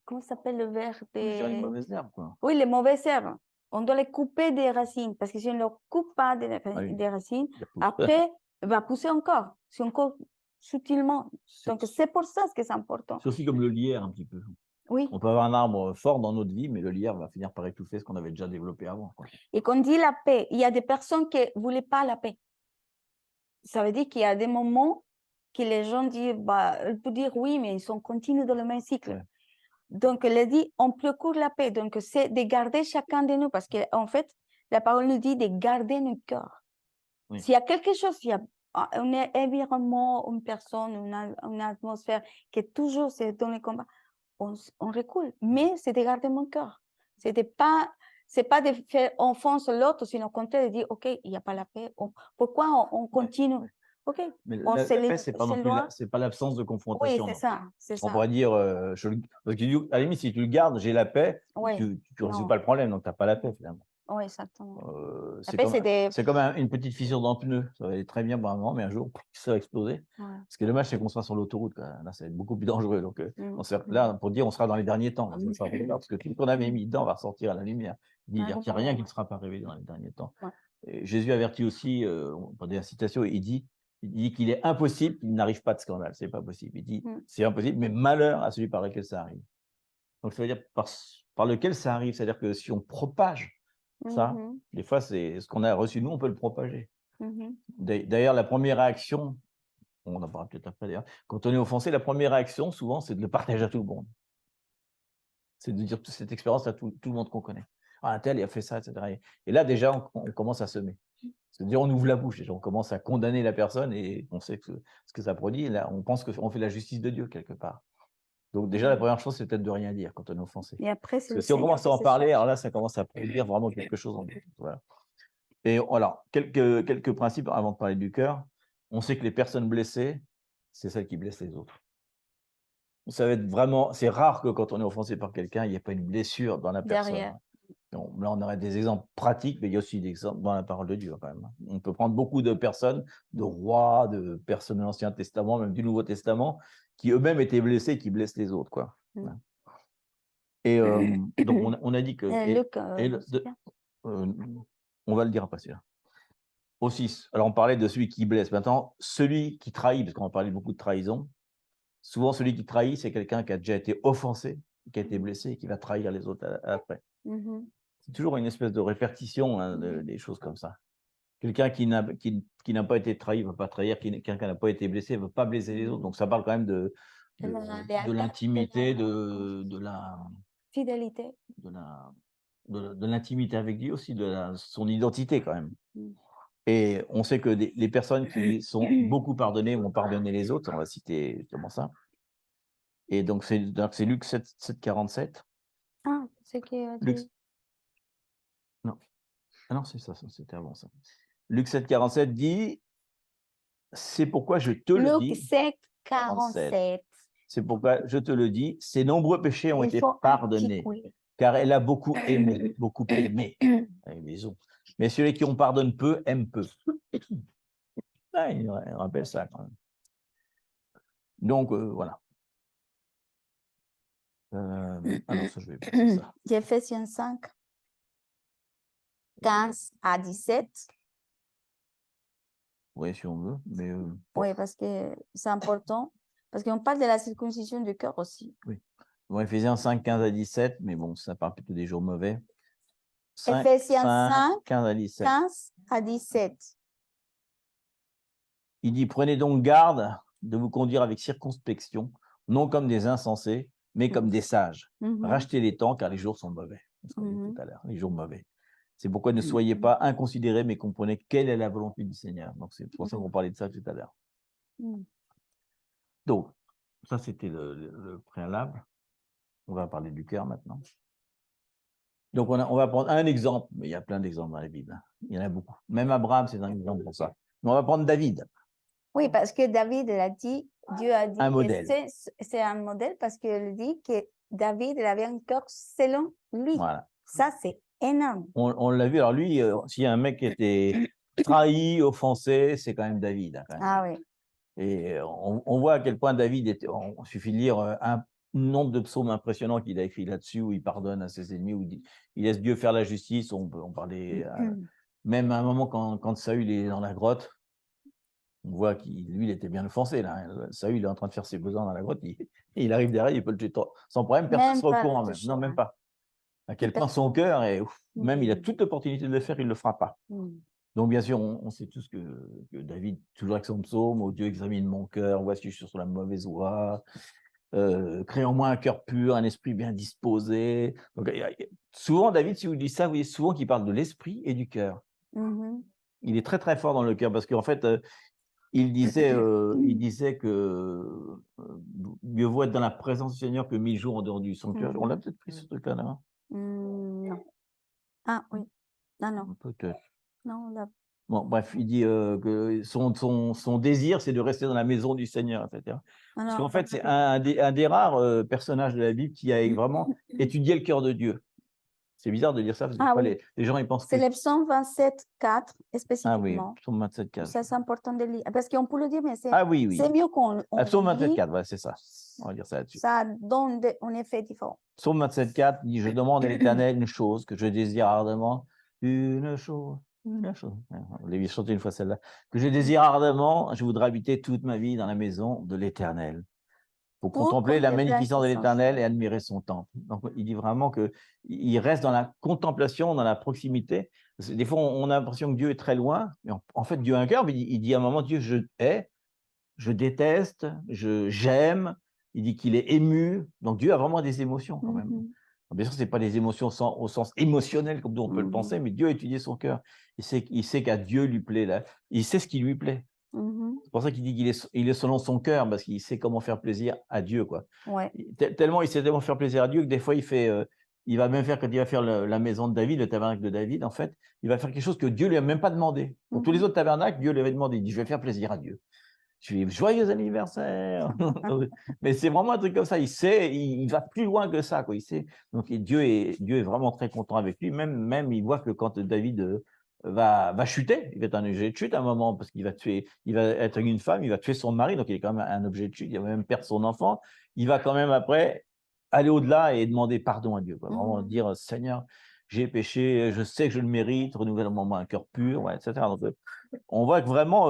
comment s'appelle le verre Genre une mauvaise herbe, quoi. Oui, les mauvaises herbes. On doit les couper des racines, parce que si on ne le coupe pas des oui. racines, Il pousse. après, il va pousser encore, c'est encore subtilement. Donc, c'est pour ça que c'est important. C'est aussi comme le lierre, un petit peu. Oui. On peut avoir un arbre fort dans notre vie, mais le lierre va finir par étouffer ce qu'on avait déjà développé avant, quoi. Et quand on dit la paix, il y a des personnes qui ne voulaient pas la paix. Ça veut dire qu'il y a des moments que les gens disent, bah, on peut dire oui, mais ils sont continus dans le même cycle. Ouais. Donc, elle dit, on procure la paix. Donc, c'est de garder chacun de nous, parce qu'en fait, la parole nous dit de garder notre cœur. Oui. S'il y a quelque chose, il y a un environnement, une personne, une atmosphère qui est toujours dans les combats, on recule. Mais c'est de garder mon cœur. C'est pas de faire enfoncer l'autre, sinon au contraire de dire, OK, il n'y a pas la paix. Pourquoi on continue? Ouais. OK. Mais On la paix, c'est c'est pas l'absence de Oui, confrontation. c'est non. ça. C'est On ça. pourrait dire, parce que à la limite, si tu le gardes, j'ai la paix, Oui. tu ne résous Non. pas le problème, donc tu n'as pas la paix finalement. Oui, exactement. C'est paix, comme, c'est des- c'est comme une petite fissure dans le pneu. Ça va aller très bien pour un moment, mais un jour, ça va exploser. Ouais. Ce qui est dommage, c'est qu'on soit sur l'autoroute. Là, ça va être beaucoup plus dangereux. Donc, là, pour dire, on sera dans les derniers temps. Ça sera pas parce que tout ce qu'on avait mis dedans va ressortir à la lumière. Il n'y a rien qui ne sera pas révélé dans les derniers temps. Ouais. Et Jésus avertit aussi, dans des citations, il dit qu'il est impossible qu'il n'arrive pas de scandale. C'est pas possible. Il dit, c'est impossible, mais malheur à celui par lequel ça arrive. Donc, ça veut dire par lequel ça arrive. C'est-à-dire que si on propage ça, des fois, c'est ce qu'on a reçu, nous, on peut le propager. D'ailleurs, la première réaction, on en parlera peut-être après d'ailleurs, quand on est offensé, la première réaction, souvent, c'est de le partager à tout le monde. C'est de dire toute cette expérience à tout le monde qu'on connaît. Ah, un tel, il a fait ça, etc. Et là, déjà, on commence à semer. C'est-à-dire, on ouvre la bouche, déjà, on commence à condamner la personne et on sait ce que ça produit. Là, on pense qu'on fait la justice de Dieu quelque part. Donc, déjà, la première chose, c'est peut-être de rien dire quand on est offensé. Et après, Parce que si on commence à en parler, alors là, ça commence à produire vraiment quelque chose en nous. Voilà. Et voilà, quelques principes avant de parler du cœur. On sait que les personnes blessées, c'est celles qui blessent les autres. Ça va être vraiment, c'est rare que quand on est offensé par quelqu'un, il n'y ait pas une blessure dans la personne. derrière. Donc, là, on aurait des exemples pratiques, mais il y a aussi des exemples dans la parole de Dieu quand même. On peut prendre beaucoup de personnes, de rois, de personnes de l'Ancien Testament, même du Nouveau Testament, qui eux-mêmes étaient blessés et qui blessent les autres, quoi. Et donc, on a dit que... on va le dire après celui-là. Aussi, alors on parlait de celui qui blesse. Maintenant, celui qui trahit, parce qu'on a parlé beaucoup de trahison, souvent celui qui trahit, c'est quelqu'un qui a déjà été offensé, qui a été blessé et qui va trahir les autres après. C'est toujours une espèce de répartition, hein, des choses comme ça. Quelqu'un qui n'a pas été trahi ne va pas trahir, quelqu'un qui n'a pas été blessé ne veut pas blesser les autres. Donc ça parle quand même de l'intimité, de la fidélité, de l'intimité avec Dieu aussi, de son identité quand même. Et on sait que les personnes qui sont beaucoup pardonnées vont pardonner les autres. On va citer justement ça. Et donc c'est Luc 7, 47. Ah, c'est qui a dit. Non. Ah non, c'est ça, c'était avant ça. Luc 7, 47 dit, c'est pourquoi je te le dis. Luc 7, 47. C'est pourquoi je te le dis, ses nombreux péchés ont été pardonnés, car elle a beaucoup aimé, avec les autres. Mais ceux qui en pardonnent peu aiment peu. Ah, il rappelle ça quand même. Donc, voilà. Alors, ça, je vais passer ça. Ephésiens 5, 15 à 17. Oui, si on veut. Mais, oui, parce que c'est important. Parce qu'on parle de la circoncision du cœur aussi. Oui. Bon, Ephésiens 5, 15 à 17, mais bon, ça parle plutôt des jours mauvais. Ephésiens 5, 15 à 17. 15 à 17. Il dit, prenez donc garde de vous conduire avec circonspection, non comme des insensés, mais comme des sages. Rachetez les temps, car les jours sont mauvais. Tout à l'heure, les jours mauvais. C'est pourquoi ne soyez pas inconsidérés, mais comprenez quelle est la volonté du Seigneur. Donc, c'est pour ça qu'on parlait de ça tout à l'heure. Donc, ça, c'était le préalable. On va parler du cœur maintenant. Donc, on va prendre un exemple, mais il y a plein d'exemples dans la Bible. Il y en a beaucoup. Même Abraham, c'est un exemple pour ça. Mais on va prendre David. Oui, parce que David a dit, Dieu a dit, un modèle. C'est un modèle parce qu'il dit que David avait un cœur selon lui. Voilà. Ça, c'est énorme. On l'a vu. Alors lui, s'il y a un mec qui était trahi, offensé, c'est quand même David, hein, quand même. Ah oui. Et on voit à quel point David était. Il suffit de lire un nombre de psaumes impressionnants qu'il a écrit là-dessus, où il pardonne à ses ennemis, où il laisse Dieu faire la justice. On parlait même à un moment quand Saül est dans la grotte. On voit qu'il, lui, il était bien offensé là. Saül, il est en train de faire ses besoins dans la grotte. Il arrive derrière, il peut le tuer sans problème. Personne ne se recourt même. Non, même pas. À quel point son cœur est. Même il a toute l'opportunité de le faire, il ne le fera pas. Donc, bien sûr, on sait tous que David, toujours avec son psaume, oh Dieu, examine mon cœur, voici, je suis sur la mauvaise voie. Crée en moi un cœur pur, un esprit bien disposé. Donc, souvent, David, si vous dites ça, vous voyez souvent qu'il parle de l'esprit et du cœur. Il est très, très fort dans le cœur parce qu'en fait, il disait que mieux vaut être dans la présence du Seigneur que 1000 jours en dehors du sanctuaire. On l'a peut-être pris ce truc-là, là. Non. Ah oui. Non. Peut-être. Non, là. Bon, bref, il dit que son désir, c'est de rester dans la maison du Seigneur, etc. Parce qu'en fait, c'est un des rares personnages de la Bible qui a vraiment étudié le cœur de Dieu. C'est bizarre de dire ça, parce que les gens, ils pensent que... C'est le psaume 27,4 spécifiquement. Ah oui, psaume 27,4. Ça, c'est important de lire. Parce qu'on peut le dire, mais c'est mieux qu'on psaume 27,4, ouais, c'est ça. On va dire ça là-dessus. Ça donne un effet différent. Psaume 27,4 dit « Je demande à l'Éternel une chose que je désire ardemment, une chose. » On l'a chanté une fois celle-là. « Que je désire ardemment, je voudrais habiter toute ma vie dans la maison de l'Éternel. » Pour contempler la magnificence de l'Éternel et admirer son temple. Donc, il dit vraiment qu'il reste dans la contemplation, dans la proximité. Des fois, on a l'impression que Dieu est très loin, mais en fait, Dieu a un cœur, mais il dit à un moment, Dieu, je hais, je déteste, j'aime, il dit qu'il est ému. Donc, Dieu a vraiment des émotions quand même. Bien sûr, ce n'est pas des émotions au sens émotionnel, comme nous on peut le penser, mais Dieu a étudié son cœur. Il sait qu'à Dieu lui plaît, là. Il sait ce qui lui plaît. C'est pour ça qu'il dit qu'il est selon son cœur, parce qu'il sait comment faire plaisir à Dieu, quoi. Ouais. Il sait tellement faire plaisir à Dieu que des fois, il va même faire, quand il va faire la maison de David, le tabernacle de David, en fait, il va faire quelque chose que Dieu lui a même pas demandé. Pour tous les autres tabernacles, Dieu lui avait demandé, il dit, je vais faire plaisir à Dieu. Je lui dis, joyeux anniversaire. Mais c'est vraiment un truc comme ça. Il sait, il va plus loin que ça, quoi. Il sait. Donc Dieu est vraiment très content avec lui. Même il voit que quand David va chuter, il va être un objet de chute à un moment, parce qu'il va être une femme, il va tuer son mari, donc il est quand même un objet de chute, il va même perdre son enfant. Il va quand même après aller au-delà et demander pardon à Dieu, quoi. Vraiment dire, Seigneur, j'ai péché, je sais que je le mérite, renouvelle en moi un cœur pur, ouais, etc. Donc, on voit que vraiment,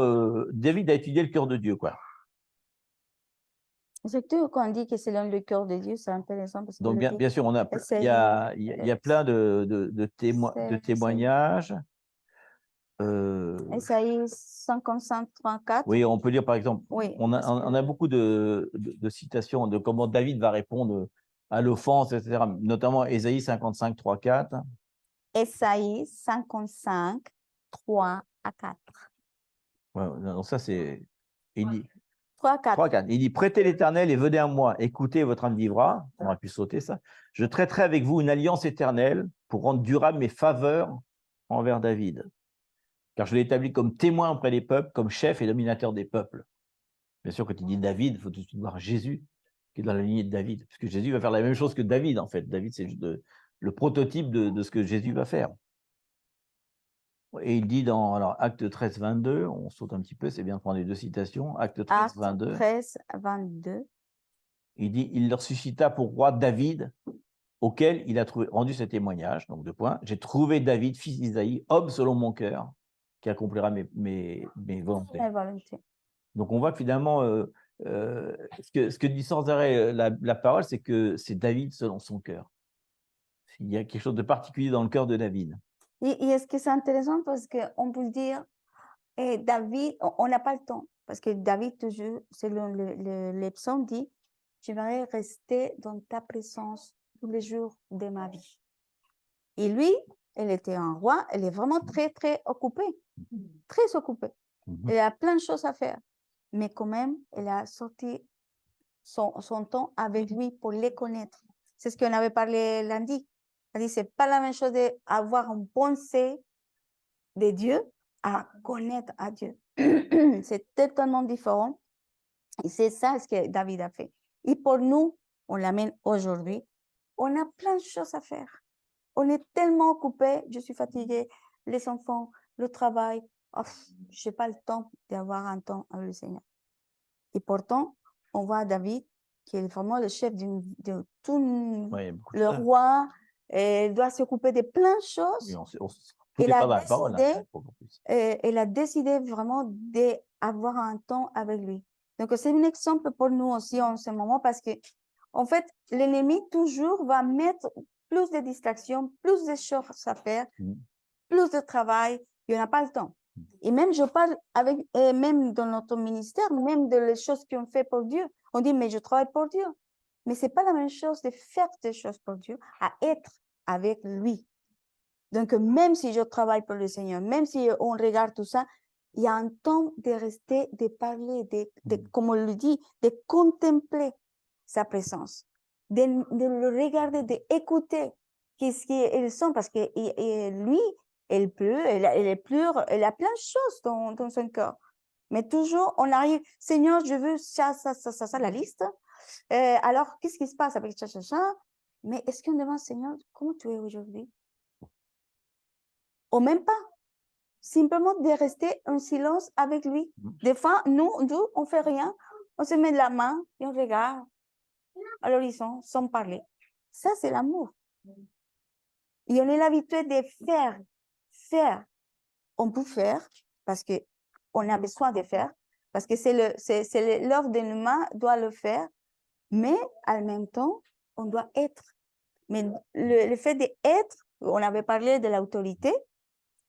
David a étudié le cœur de Dieu, quoi. Surtout quand on dit que c'est le cœur de Dieu, c'est intéressant. Parce que donc, bien sûr, il y a plein de témoignages. Ésaïe 55, 34. Oui, on peut dire, par exemple, on a beaucoup de citations de comment David va répondre à l'offense, etc. Notamment Ésaïe 55, 3, 4. Ésaïe 55, 3 à 4. Ouais, donc ça, c'est... Il dit... 3, 4. 3, 4. Il dit, prêtez l'Éternel et venez à moi, écoutez, votre âme vivra. On aurait pu sauter ça. Je traiterai avec vous une alliance éternelle pour rendre durable mes faveurs envers David. Car je l'ai établi comme témoin auprès des peuples, comme chef et dominateur des peuples. Bien sûr, quand il dit David, il faut tout de suite voir Jésus, qui est dans la lignée de David. Parce que Jésus va faire la même chose que David, en fait. David, c'est juste le prototype de ce que Jésus va faire. Et il dit dans Acte 13, 22, on saute un petit peu, c'est bien de prendre les deux citations. Acte 13, 22. 13, 22. Il dit, il leur suscita pour roi David, auquel il a rendu ce témoignage. Donc, 2 points. J'ai trouvé David, fils d'Isaïe, homme selon mon cœur, qui accomplira mes volontés. Donc, on voit que finalement, ce que dit sans arrêt la parole, c'est que c'est David selon son cœur. Il y a quelque chose de particulier dans le cœur de David. Et est-ce que c'est intéressant parce qu'on peut dire, David, on n'a pas le temps, parce que David, toujours, selon le psaume, dit, je vais rester dans ta présence tous les jours de ma vie. Et lui, il était un roi, il est vraiment très, très occupé, très occupé. Il a plein de choses à faire, mais quand même, il a sorti son temps avec lui pour les connaître. C'est ce qu'on avait parlé lundi. C'est pas la même chose d'avoir une pensée de Dieu à connaître à Dieu. C'est totalement différent. Et c'est ça ce que David a fait. Et pour nous, on l'amène aujourd'hui, on a plein de choses à faire. on est tellement occupé, je suis fatiguée, les enfants, le travail, oh, je n'ai pas le temps d'avoir un temps avec le Seigneur. Et pourtant, on voit David, qui est vraiment le chef de tout le roi, et doit s'occuper de plein de choses. Oui, tout n'est pas dans la parole. Elle a décidé vraiment d'avoir un temps avec lui. Donc, c'est un exemple pour nous aussi en ce moment parce que, en fait, l'ennemi toujours va mettre plus de distractions, plus de choses à faire, plus de travail. Il n'y en a pas le temps. Et même, je parle avec, même dans notre ministère, même de les choses qu'on fait pour Dieu. On dit, mais je travaille pour Dieu. Mais ce n'est pas la même chose de faire des choses pour Dieu, à être avec lui. Donc, même si je travaille pour le Seigneur, même si on regarde tout ça, il y a un temps de rester, de parler, comme on le dit, de contempler sa présence, de le regarder, d'écouter qu'est-ce qu'ils sont, parce que lui, elle pleut, elle a plein de choses dans son cœur. Mais toujours, on arrive, Seigneur, je veux ça, la liste. Alors, qu'est-ce qui se passe avec ça? Mais est-ce qu'on demande, Seigneur, comment tu es aujourd'hui? Ou même pas. Simplement de rester en silence avec lui. Des fois, nous, on fait rien. On se met la main et on regarde à l'horizon sans parler. Ça, c'est l'amour. Et on est l'habitude de faire. On peut faire parce qu'on a besoin de faire, parce que l'œuvre de l'humain doit le faire, mais en même temps, on doit être. Mais le fait d'être, on avait parlé de l'autorité,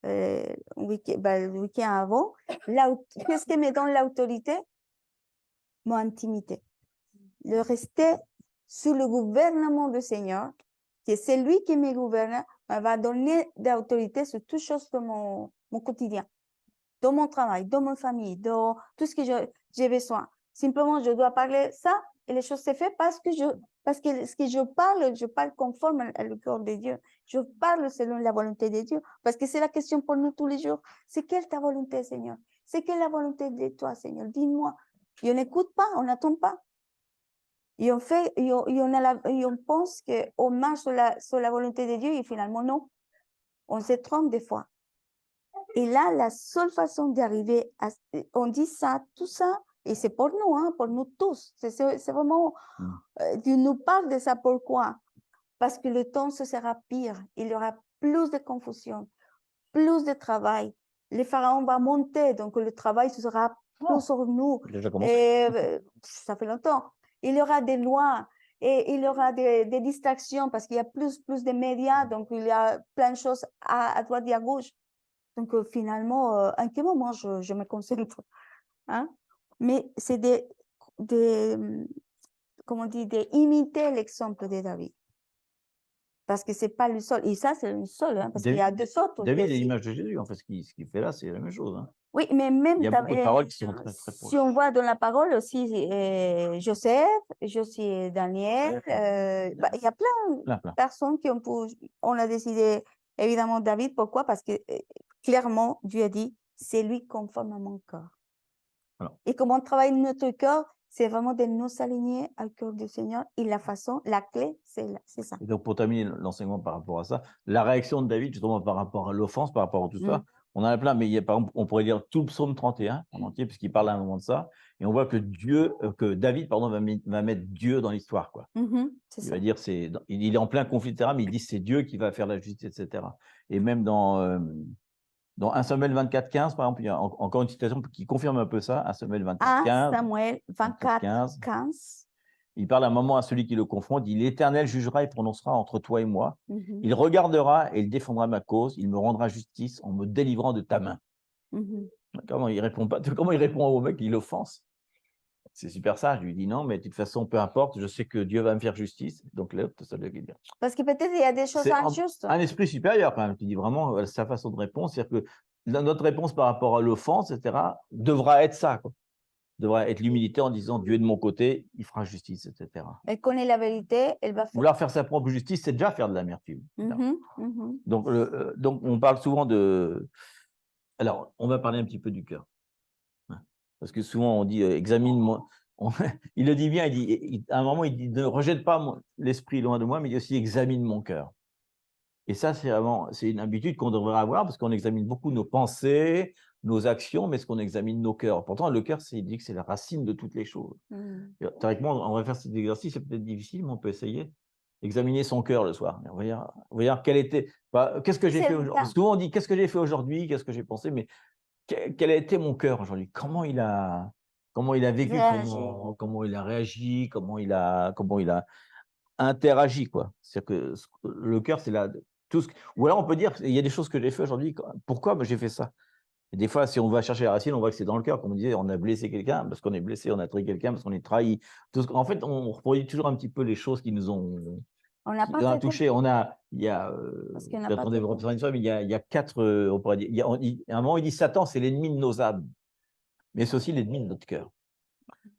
le week-end avant, qu'est-ce qui me donne l'autorité? Mon intimité. Le rester sous le gouvernement du Seigneur, que c'est lui qui me gouverne, va donner l'autorité sur toutes choses de mon quotidien, dans mon travail, dans ma famille, dans tout ce que j'ai besoin. Simplement, je dois parler ça et les choses se font parce que ce que je parle conforme au cœur de Dieu. Je parle selon la volonté de Dieu. Parce que c'est la question pour nous tous les jours. C'est quelle ta volonté, Seigneur? C'est quelle la volonté de toi, Seigneur? Dis-moi. Et on n'écoute pas, on n'attend pas. Et on fait, et on pense qu'on marche sur la volonté de Dieu et finalement non. On se trompe des fois. Et là, la seule façon d'arriver à... On dit ça, tout ça, et c'est pour nous, hein, pour nous tous. C'est vraiment... Dieu nous parle de ça. Pourquoi? Parce que le temps, ce sera pire. Il y aura plus de confusion, plus de travail. Les pharaons vont monter, donc le travail, ce sera plus sur nous. Et, ça fait longtemps. Il y aura des lois et il y aura des distractions parce qu'il y a plus de médias, donc il y a plein de choses à droite et à gauche. Donc, finalement, à quel moment je me concentre, hein? Mais c'est comment on dit, d'imiter l'exemple de David. Parce que c'est pas le seul. Et ça, c'est le seul, hein, parce qu'il y a deux autres. David est l'image de Jésus, en fait, ce qu'il fait là, c'est la même chose. Hein. Oui, mais même il y a beaucoup de paroles qui sont très proches. Si on voit dans la parole aussi Joseph, Daniel, il y a plein de personnes qui on a décidé, évidemment, David. Pourquoi? Parce que clairement, Dieu a dit, c'est lui conforme à mon cœur. Alors. Et comment on travaille notre cœur, c'est vraiment de nous aligner au cœur du Seigneur. Et la clé, c'est ça. Et donc, pour terminer l'enseignement par rapport à ça, la réaction de David, justement, par rapport à l'offense, par rapport à tout ça, on en a plein, mais il y a, par exemple, on pourrait lire tout le psaume 31 en entier, puisqu'il parle à un moment de ça, et on voit que David, va mettre Dieu dans l'histoire, quoi. Il va dire, il est en plein conflit, etc., mais il dit c'est Dieu qui va faire la justice, etc. Et même dans 1 Samuel 24, 15, par exemple, il y a encore une citation qui confirme un peu ça, 1 Samuel 24, 15. 1 Samuel 24, 15. Il parle un moment à celui qui le confond, il dit « L'Éternel jugera et prononcera entre toi et moi. Il regardera et il défendra ma cause. Il me rendra justice en me délivrant de ta main. Comment il répond au mec qui l'offense? C'est super sage. Je lui dis non, mais de toute façon, peu importe, je sais que Dieu va me faire justice. Donc là, ça veut dire. Parce que peut-être il y a des choses injustes. Un esprit supérieur, quand même. Tu dis vraiment sa façon de répondre. C'est-à-dire que notre réponse par rapport à l'offense, etc., devra être ça, quoi. Devrait être l'humilité en disant Dieu est de mon côté, il fera justice, etc. Elle connaît la vérité, elle va faire. Vouloir faire sa propre justice, c'est déjà faire de l'amertume. Donc, on parle souvent de. Alors, on va parler un petit peu du cœur. Parce que souvent, on dit examine-moi. Il le dit bien, à un moment, il dit ne rejette pas l'esprit loin de moi, mais il dit aussi examine mon cœur. Et ça, c'est une habitude qu'on devrait avoir parce qu'on examine beaucoup nos pensées, nos actions, mais ce qu'on examine nos cœurs. Pourtant, le cœur, il dit que c'est la racine de toutes les choses. Théoriquement, on va faire cet exercice, c'est peut-être difficile, mais on peut essayer. Examiner son cœur le soir. On va dire quel était, qu'est-ce que j'ai fait aujourd'hui. Souvent, on dit qu'est-ce que j'ai fait aujourd'hui, qu'est-ce que j'ai pensé, mais quel a été mon cœur aujourd'hui? Comment il a vécu, comment il a réagi, comment il a interagit, quoi. C'est-à-dire que le cœur, c'est là, ou alors on peut dire, il y a des choses que j'ai fait aujourd'hui, pourquoi j'ai fait ça? Et des fois, si on va chercher la racine, on voit que c'est dans le cœur, comme on disait, on a blessé quelqu'un, parce qu'on est blessé, on a trahi quelqu'un, parce qu'on est trahi. En fait, on reproduit toujours un petit peu les choses qui nous ont, touché. Il y a, peut-être on développe ça une fois, mais il y a 4, on pourrait dire, à un moment, il dit Satan, c'est l'ennemi de nos âmes, mais c'est aussi l'ennemi de notre cœur.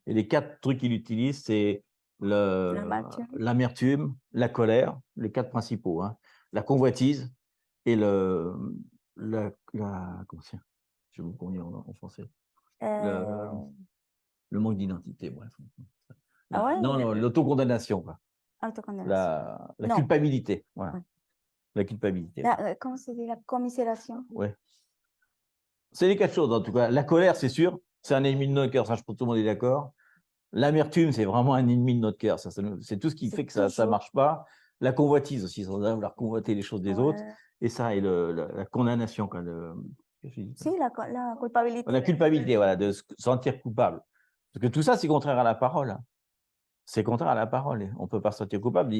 Et les 4 trucs qu'il utilise, c'est l'amertume, la colère, les 4 principaux, hein, la convoitise et comment c'est, je vais vous dire en français, le manque d'identité, bref. Non, l'autocondamnation, la culpabilité, voilà. Ouais. La culpabilité. Comment c'est dit, la commisération? Ouais. C'est les 4 choses, en tout cas. La colère, c'est sûr, c'est un ennemi de notre cœur, ça, je pense que tout le monde est d'accord. L'amertume, c'est vraiment un ennemi de notre cœur. C'est tout ce qui fait que ça ne marche pas. La convoitise aussi, sans vouloir convoiter les choses des autres. Et ça, et la condamnation. Si, la culpabilité. La culpabilité, voilà, de se sentir coupable. Parce que tout ça, c'est contraire à la parole. C'est contraire à la parole. On ne peut pas se sentir coupable.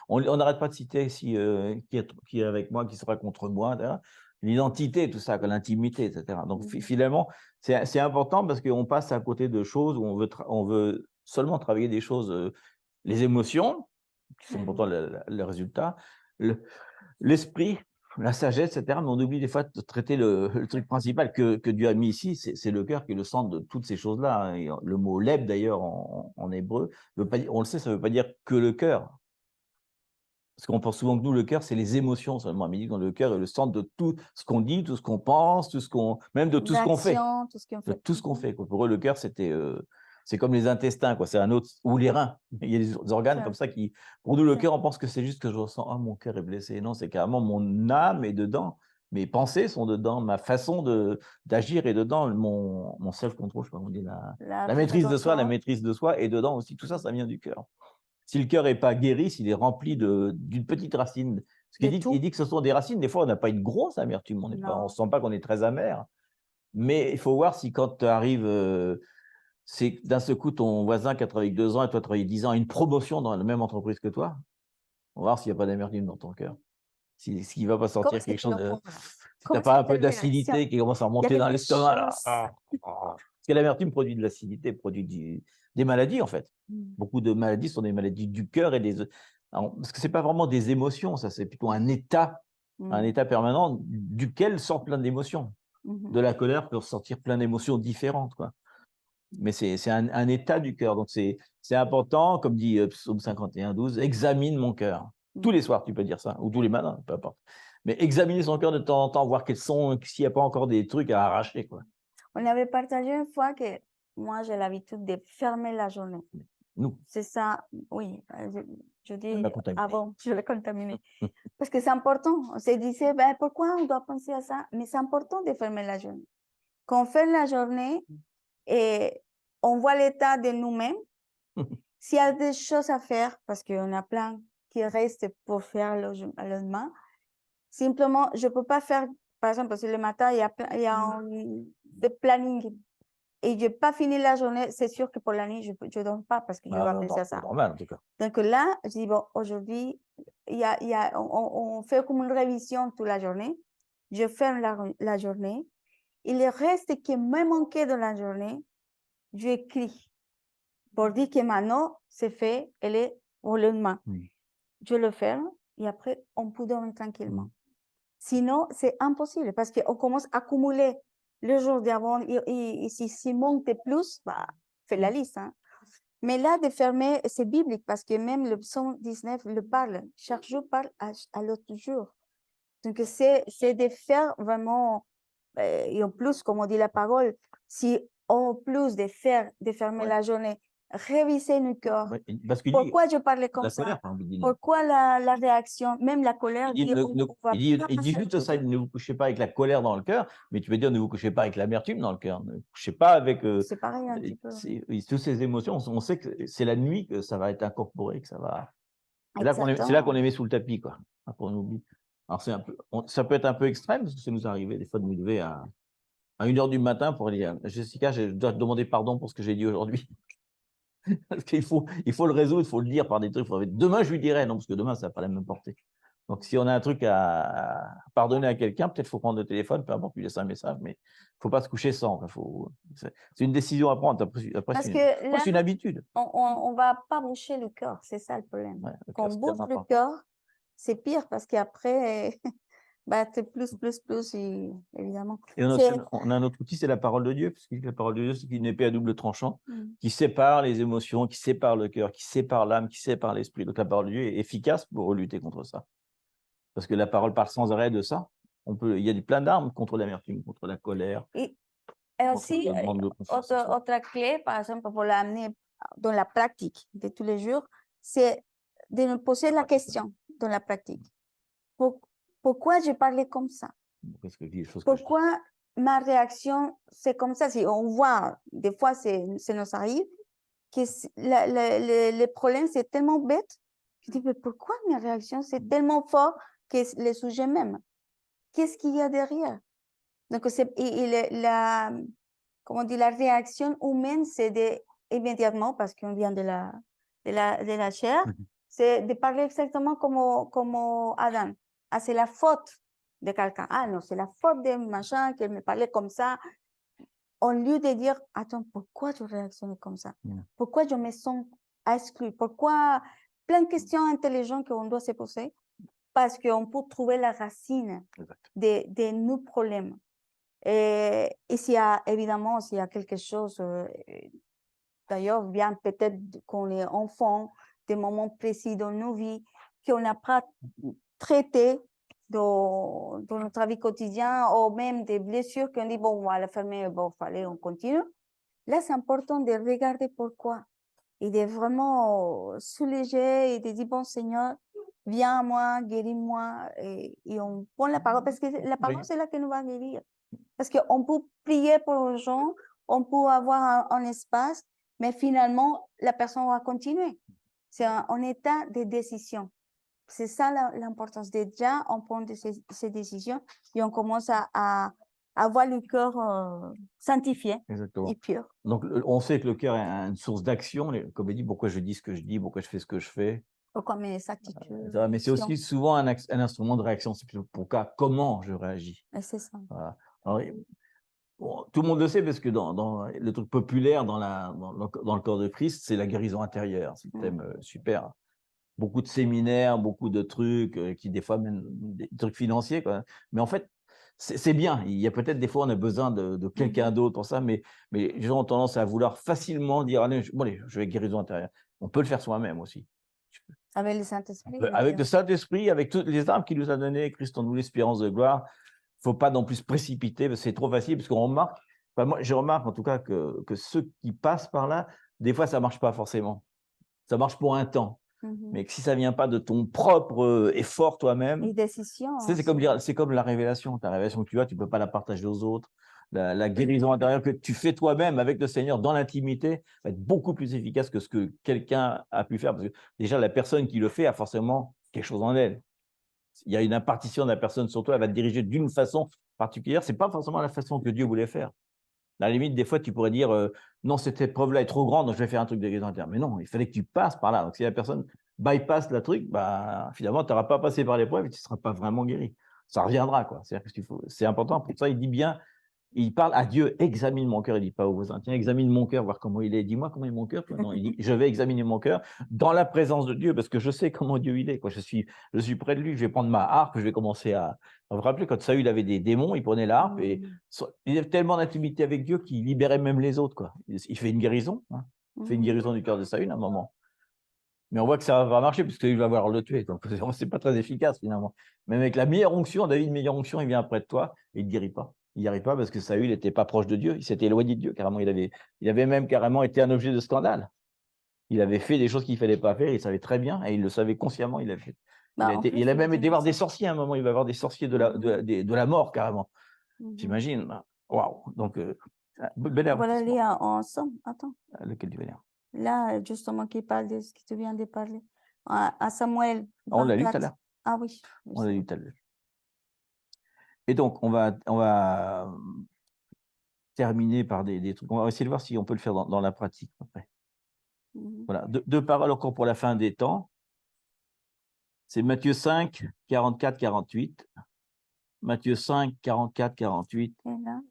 On n'arrête pas de citer qui est avec moi, qui sera contre moi, etc. L'identité, tout ça, l'intimité, etc. Donc, finalement, c'est important parce qu'on passe à côté de choses où on veut seulement travailler des choses, les émotions, qui sont pourtant le résultat, l'esprit, la sagesse, etc. Mais on oublie des fois de traiter le truc principal que Dieu a mis ici, c'est le cœur qui est le centre de toutes ces choses-là. Et le mot leb, d'ailleurs, en hébreu, on le sait, ça ne veut pas dire que le cœur. Parce qu'on pense souvent que nous, le cœur, c'est les émotions seulement. Mais le cœur est le centre de tout ce qu'on dit, tout ce qu'on pense, même de tout ce qu'on fait. De tout ce qu'on fait. Pour eux, le cœur, c'est comme les intestins, quoi. C'est un autre, ou les reins. Il y a des organes comme ça qui, pour nous, le cœur, on pense que c'est juste que je ressens, ah, mon cœur est blessé. Non, c'est carrément mon âme est dedans. Mes pensées sont dedans, ma façon d'agir est dedans, mon self-control, je sais pas comment on dit, la maîtrise de soi, la maîtrise de soi est dedans aussi. Tout ça, ça vient du cœur. Si le cœur n'est pas guéri, s'il est rempli d'une petite racine, parce qu'il dit que ce sont des racines, des fois on n'a pas une grosse amertume, on ne se sent pas qu'on est très amer, mais il faut voir si quand tu arrives, c'est d'un seul coup ton voisin qui a travaillé 2 ans et toi travaillé 10 ans a une promotion dans la même entreprise que toi, on va voir s'il n'y a pas d'amertume dans ton cœur. S'il ne va pas sortir quelque chose de... Si tu n'as pas un peu d'acidité qui commence à monter dans l'estomac. Parce que l'amertume produit de l'acidité, produit des maladies, en fait. Beaucoup de maladies sont des maladies du cœur parce que ce n'est pas vraiment des émotions, ça, c'est plutôt un état permanent duquel sortent plein d'émotions. De la colère peut sortir plein d'émotions différentes, quoi. Mais c'est un état du cœur. Donc, c'est important, comme dit Psaume 51, 12, examine mon cœur. Tous les soirs, tu peux dire ça, ou tous les matins, peu importe. Mais examiner son cœur de temps en temps, voir s'il n'y a pas encore des trucs à arracher, quoi. On avait partagé une fois que moi, j'ai l'habitude de fermer la journée. Nous. C'est ça, oui. Je dis avant, je l'ai contaminé. Parce que c'est important. On se disait, ben, pourquoi on doit penser à ça? Mais c'est important de fermer la journée. Quand on ferme la journée, et on voit l'état de nous-mêmes. S'il y a des choses à faire, parce qu'on a plein qui restent pour faire le lendemain, simplement, je ne peux pas faire, par exemple, parce que le matin, il y a un planning et je n'ai pas fini la journée, c'est sûr que pour la nuit, je ne dors pas parce que je vais penser à ça. Normal, en tout cas. Donc là, je dis, bon, aujourd'hui, on fait comme une révision toute la journée. Je ferme la journée. Il reste qui me manquait dans la journée, j'écris pour dire que maintenant, c'est fait, elle est au lendemain. Je le ferme et après, on peut dormir tranquillement. Sinon, c'est impossible parce qu'on commence à accumuler le jour d'avant et si monte plus, bah, fais la liste. Hein. Mais là, de fermer, c'est biblique parce que même le psaume 19 le parle. Chaque jour parle à l'autre jour. Donc, c'est de faire vraiment, et en plus, comme on dit la parole, si en plus de fermer la journée, réviser nos cœurs. Ouais, parce qu'il dit, Pourquoi je parlais comme la ça? colère, par exemple, il dit non. Pourquoi la réaction, même la colère, Il dit, dit, on va il pas dit passer juste ça, ne vous couchez pas avec la colère dans le cœur, mais tu peux dire ne vous couchez pas avec l'amertume dans le cœur. Ne vous couchez pas avec c'est pareil un petit peu. oui, toutes ces émotions. On sait que c'est la nuit que ça va être incorporé, que ça va. C'est là qu'on Exactement. les met sous le tapis, quoi. Après, on oublie. Alors, ça peut être un peu extrême, parce que ça nous arrivait des fois de nous lever à 1h du matin pour dire Jessica, je dois te demander pardon pour ce que j'ai dit aujourd'hui. Parce qu'il faut le résoudre, il faut le dire par des trucs. Demain, je lui dirai, non, parce que demain, ça n'a pas la même portée. Donc, si on a un truc à pardonner à quelqu'un, peut-être qu'il faut prendre le téléphone, peu importe, lui laisser un message, mais il ne faut pas se coucher sans. C'est une décision à prendre. Après, Parce que là, c'est une habitude. on ne va pas boucher le cœur, c'est ça le problème. Ouais, Quand on bouche le cœur, c'est pire parce qu'après, bah, c'est plus, évidemment. Et on a un autre outil, c'est la parole de Dieu, parce que la parole de Dieu, c'est une épée à double tranchant qui sépare les émotions, qui sépare le cœur, qui sépare l'âme, qui sépare l'esprit. Donc la parole de Dieu est efficace pour lutter contre ça. Parce que la parole parle sans arrêt de ça. Il y a plein d'armes contre l'amertume, contre la colère. Et aussi, autre clé, par exemple, pour l'amener dans la pratique de tous les jours, c'est de nous poser la question dans la pratique. Pourquoi je parlais comme ça? Pourquoi ma réaction, c'est comme ça? Si on voit, des fois, ça nous arrive, que le problème, c'est tellement bête. Je dis, mais pourquoi ma réaction, c'est tellement fort que le sujet même? Qu'est-ce qu'il y a derrière? Donc, comment dire, la réaction humaine, c'est immédiatement, parce qu'on vient de la chair, c'est de parler exactement comme Adam. Ah, c'est la faute de quelqu'un. Ah non, c'est la faute de machin qu'elle me parlait comme ça. Au lieu de dire, attends, pourquoi je réactionne comme ça? Pourquoi je me sens exclue? Pourquoi? Plein de questions intelligentes qu'on doit se poser parce qu'on peut trouver la racine de nos problèmes. Et évidemment, s'il y a quelque chose, d'ailleurs, vient peut-être qu'on est enfant, des moments précis dans nos vies qu'on n'a pas traité dans notre vie quotidienne, ou même des blessures qu'on dit, bon, on va la fermer, bon, fallait, on continue. Là, c'est important de regarder pourquoi et de vraiment soulager et de dire, bon, Seigneur, viens à moi, guéris-moi, et on prend la parole, parce que la parole, c'est là que nous va guérir. Parce qu'on peut prier pour les gens, on peut avoir un espace, mais finalement, la personne va continuer. C'est un état de décision. C'est ça l'importance. Déjà, on prend ces décisions et on commence à avoir le cœur sanctifié et pur. Donc, on sait que le cœur est une source d'action. Comme il dit, pourquoi je dis ce que je dis, pourquoi je fais ce que je fais. Pourquoi mes attitudes. Mais c'est aussi souvent un instrument de réaction. C'est pour comment je réagis. C'est ça. Voilà. Alors, bon, tout le monde le sait parce que dans le truc populaire dans le corps de Christ, c'est la guérison intérieure. C'est le thème super. Beaucoup de séminaires, beaucoup de trucs qui des fois mènent des trucs financiers, quoi. Mais en fait, c'est bien. Il y a peut-être des fois on a besoin de quelqu'un d'autre pour ça, mais les gens ont tendance à vouloir facilement dire allez, je vais guérison intérieure. On peut le faire soi-même aussi. Avec le Saint-Esprit. Avec le Saint-Esprit, avec toutes les armes qu'il nous a données, Christ en nous l'espérance de gloire. Il ne faut pas non plus se précipiter, parce que c'est trop facile, parce qu'on remarque, moi je remarque en tout cas que ceux qui passent par là, des fois ça ne marche pas forcément. Ça marche pour un temps. Mais que si ça ne vient pas de ton propre effort toi-même, c'est comme la révélation. Ta révélation que tu as, tu ne peux pas la partager aux autres. La guérison intérieure que tu fais toi-même avec le Seigneur dans l'intimité va être beaucoup plus efficace que ce que quelqu'un a pu faire. Parce que déjà, la personne qui le fait a forcément quelque chose en elle. Il y a une impartition de la personne sur toi, elle va te diriger d'une façon particulière. Ce n'est pas forcément la façon que Dieu voulait faire. À la limite, des fois, tu pourrais dire non, cette épreuve-là est trop grande, donc je vais faire un truc de guérison intérieure. Mais non, il fallait que tu passes par là. Donc, si la personne bypass le truc, bah, finalement, tu n'auras pas passé par l'épreuve et tu ne seras pas vraiment guéri. Ça reviendra, quoi. C'est important. Pour ça, il dit bien, il parle à Dieu, examine mon cœur. Il ne dit pas aux voisins, tiens, examine mon cœur, voir comment il est. Dis-moi comment est mon cœur. Non, il dit, je vais examiner mon cœur dans la présence de Dieu parce que je sais comment Dieu il est. Quoi. Je suis près de lui. Je vais prendre ma harpe. Je vais commencer à. Vous vous rappelez, quand Saül avait des démons, il prenait la harpe et il avait tellement d'intimité avec Dieu qu'il libérait même les autres. Quoi. Il fait une guérison. Hein. Il fait une guérison du cœur de Saül à un moment. Mais on voit que ça va marcher parce qu'il va vouloir le tuer. Donc, c'est pas très efficace finalement. Même avec la meilleure onction, David, meilleure onction, il vient près de toi et il ne guérit pas. Il n'y arrive pas parce que Saül n'était pas proche de Dieu. Il s'était éloigné de Dieu carrément. Il avait même carrément été un objet de scandale. Il avait fait des choses qu'il ne fallait pas faire, il savait très bien, et il le savait consciemment, il a fait. Bah, en plus, Il a même été voir des innocent. sorciers à un moment, il va voir des sorciers de la mort, carrément. Mhm. T'imagines? Waouh! Donc, bel On va la avertissement. lire ensemble. Attends. Lequel tu veux lire? Là, justement, qui parle de ce que tu viens de parler. À Samuel On l'a lu tout à 24. l'heure. Ah oui. Oui, On l'a c'est lu vrai. tout à l'heure. Et donc, on va terminer par des trucs. On va essayer de voir si on peut le faire dans la pratique après. Mhm. Voilà, deux paroles encore pour la fin des temps. C'est Matthieu 5, 44, 48. Matthieu 5, 44, 48. Et là,